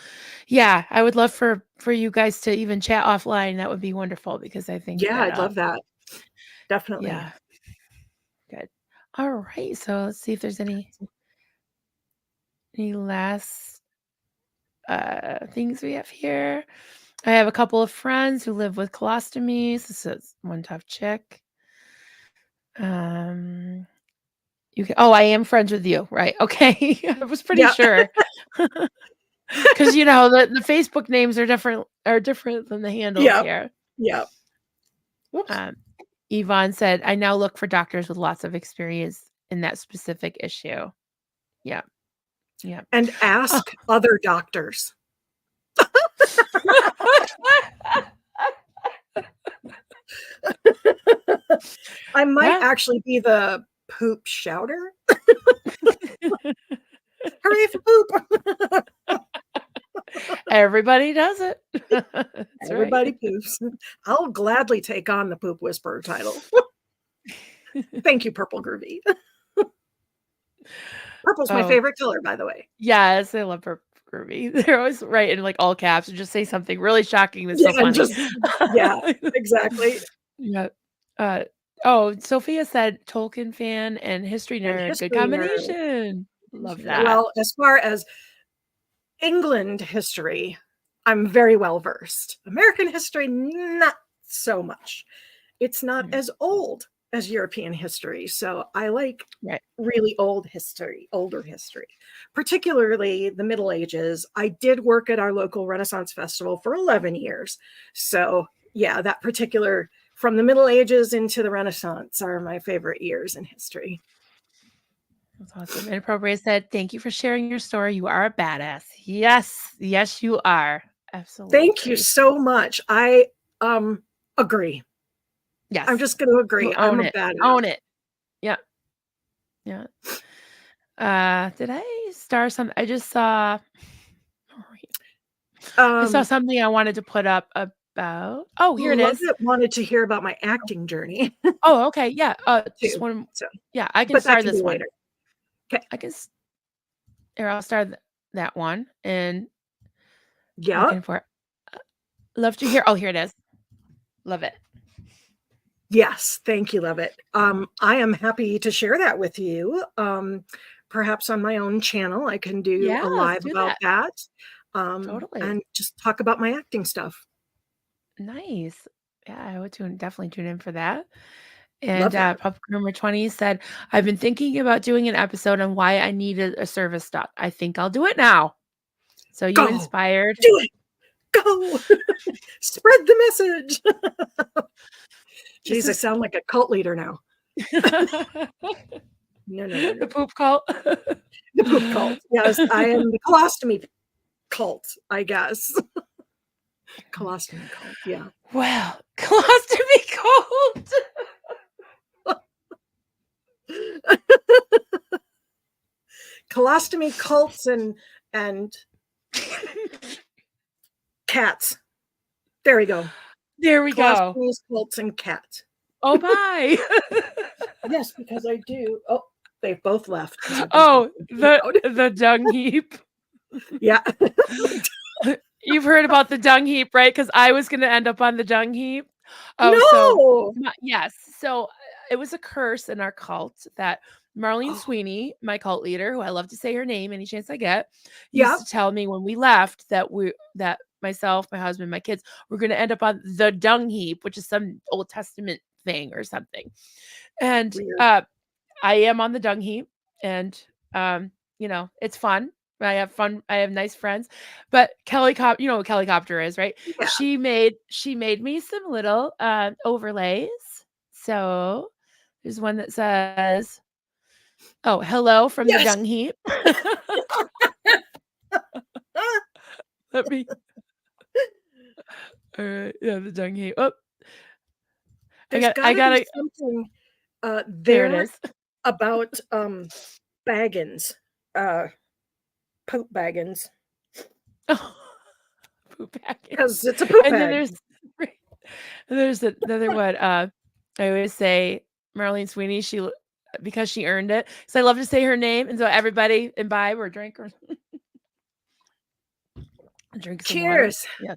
yeah, I would love for you guys to even chat offline. That would be wonderful because I think Yeah, that I'd love that. Definitely. yeah, good. All right. So let's see if there's any last things we have here. I have a couple of friends who live with colostomies. This is One Tough Chick. Um, I am friends with you, right? Okay. I was pretty Yeah, sure. Because the Facebook names are different than the handles yeah, here. yeah. Whoops. Um, Yvonne said, I now look for doctors with lots of experience in that specific issue. Yeah. Yeah. And Oh. ask other doctors. I might Yeah. actually be the poop shouter. Hooray for poop. Everybody does it. That's right. Everybody poops. I'll gladly take on the poop whisperer title. Thank you, Purple Groovy. Purple's my Oh, favorite color, by the way. yes, I love her Groovy. They're always right in like all caps and just say something really shocking that's so Yeah, and funny. just yeah, exactly. Yeah. Oh, Sophia said Tolkien fan and history And nerd. Good history nerd. combination. Love that. Well, as far as England history, I'm very well versed. American history, not so much. It's not Mm, as old as European history. So I like right. really older history, particularly the Middle Ages. I did work at our local Renaissance Festival for 11 years. So, yeah, that particular from the Middle Ages into the Renaissance are my favorite years in history. That's awesome. Inappropriate said, thank you for sharing your story. You are a badass. Yes. Yes, you are. Thank you Absolutely. so much. I agree. I'm Yes. just going to You agree. I'm own a it. badass. Own it. Yeah. Yeah. Did I star some? I just saw. I saw Um, something I wanted to put up about? Oh, here it Love is. it. Wanted to hear about my acting journey Oh, okay. Yeah. Just too. one. So, Yeah, I can but that start can be this one. later. Okay. I can. Here, I'll start that one and Yeah. looking for. Uh, love to hear. Oh, here it is. Love it. Yes. Thank you. Love it. I am happy to share that with you. Perhaps on my own channel, I can do Yeah, a let's live do about that. that. Totally. And just talk about my acting stuff. Nice. Yeah, I would definitely tune in for that. And Love that. Pup Groomer 20 said, I've been thinking about doing an episode on why I needed a service dog. I think I'll do it now. So you Go. inspired. Do it. Go. Spread the message. This Jeez, I is sound like a cult leader now. the No, no, no, no. poop cult. The poop cult. Yes, I am the colostomy cult, I guess. Colostomy cult. Yeah. Well, colostomy cult. Colostomy cults and cats. There we go. There we go. Colostomies, cults, and cats. Oh, bye. Yes, because I do. Oh, they've both left because I've been Oh, talking too loud. the dung heap. Yeah. You've heard about the dung heap, right? Because I was gonna end up on the dung heap. Oh, so No. yes. So it was a curse in our cult that Marlene Oh, Sweeney, my cult leader, who I love to say her name any chance I get, used yeah. to tell me when we left that myself, my husband, my kids were gonna end up on the dung heap, which is some Old Testament thing or something. And Weird. I am on the dung heap, and it's fun. I have fun. I have nice friends. But Kelly Cop, you know what Kelly Copter is, right? Yeah. She made me some little overlays. So there's one that says, "Oh, hello from the Yes. dung heap." Let me. All right, yeah, the dung heap. Oh, There's I gotta be gotta. something There it there is. about Baggins. Poop Baggins. Oh, poop packet. Because it's a poop And then bag. there's another one. I always say Marlene Sweeney. Because she earned it. So I love to say her name, and so everybody imbibe or drink or drink some water. Cheers. Yeah.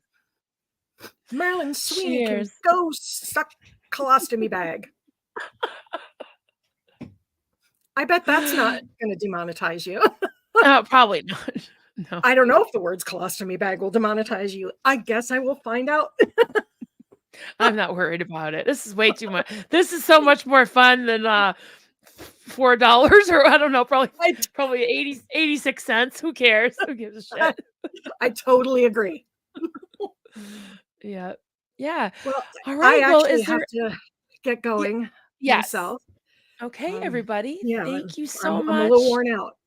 Marilyn Sweeney can Cheers. go suck colostomy bag. I bet that's not going to demonetize you. Oh, probably not. No, I don't know if the words colostomy bag will demonetize you. I guess I will find out. I'm not worried about it. This is way too much. This is so much more fun than $4 or I don't know, probably 86 cents. Who cares? Who gives a shit? I totally agree. Yeah. Yeah. Well, All I right. Well, actually is have there to get going yes. myself. Okay, everybody. Yeah, Thank you I'm so a little much. worn out.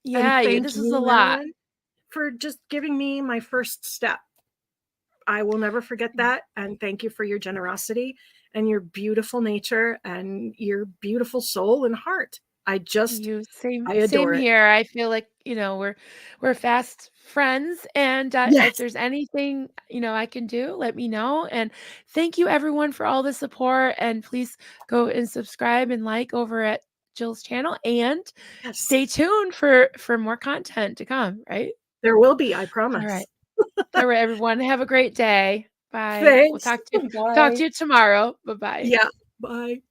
And Yeah, thank this is a you, lot. Marilyn, for just giving me my first step. I will never forget that. And thank you for your generosity and your beautiful nature and your beautiful soul and heart. I Same adore it. here. I feel like, we're fast friends and if Yes. there's anything, I can do, let me know. And thank you everyone for all the support and please go and subscribe and like over at Jill's channel and Yes. stay tuned for more content to come, right? There will be, I All promise. right. All right, everyone. Have a great day. Bye. We'll Thanks. talk to Bye. you tomorrow. Bye-bye. Yeah. Bye.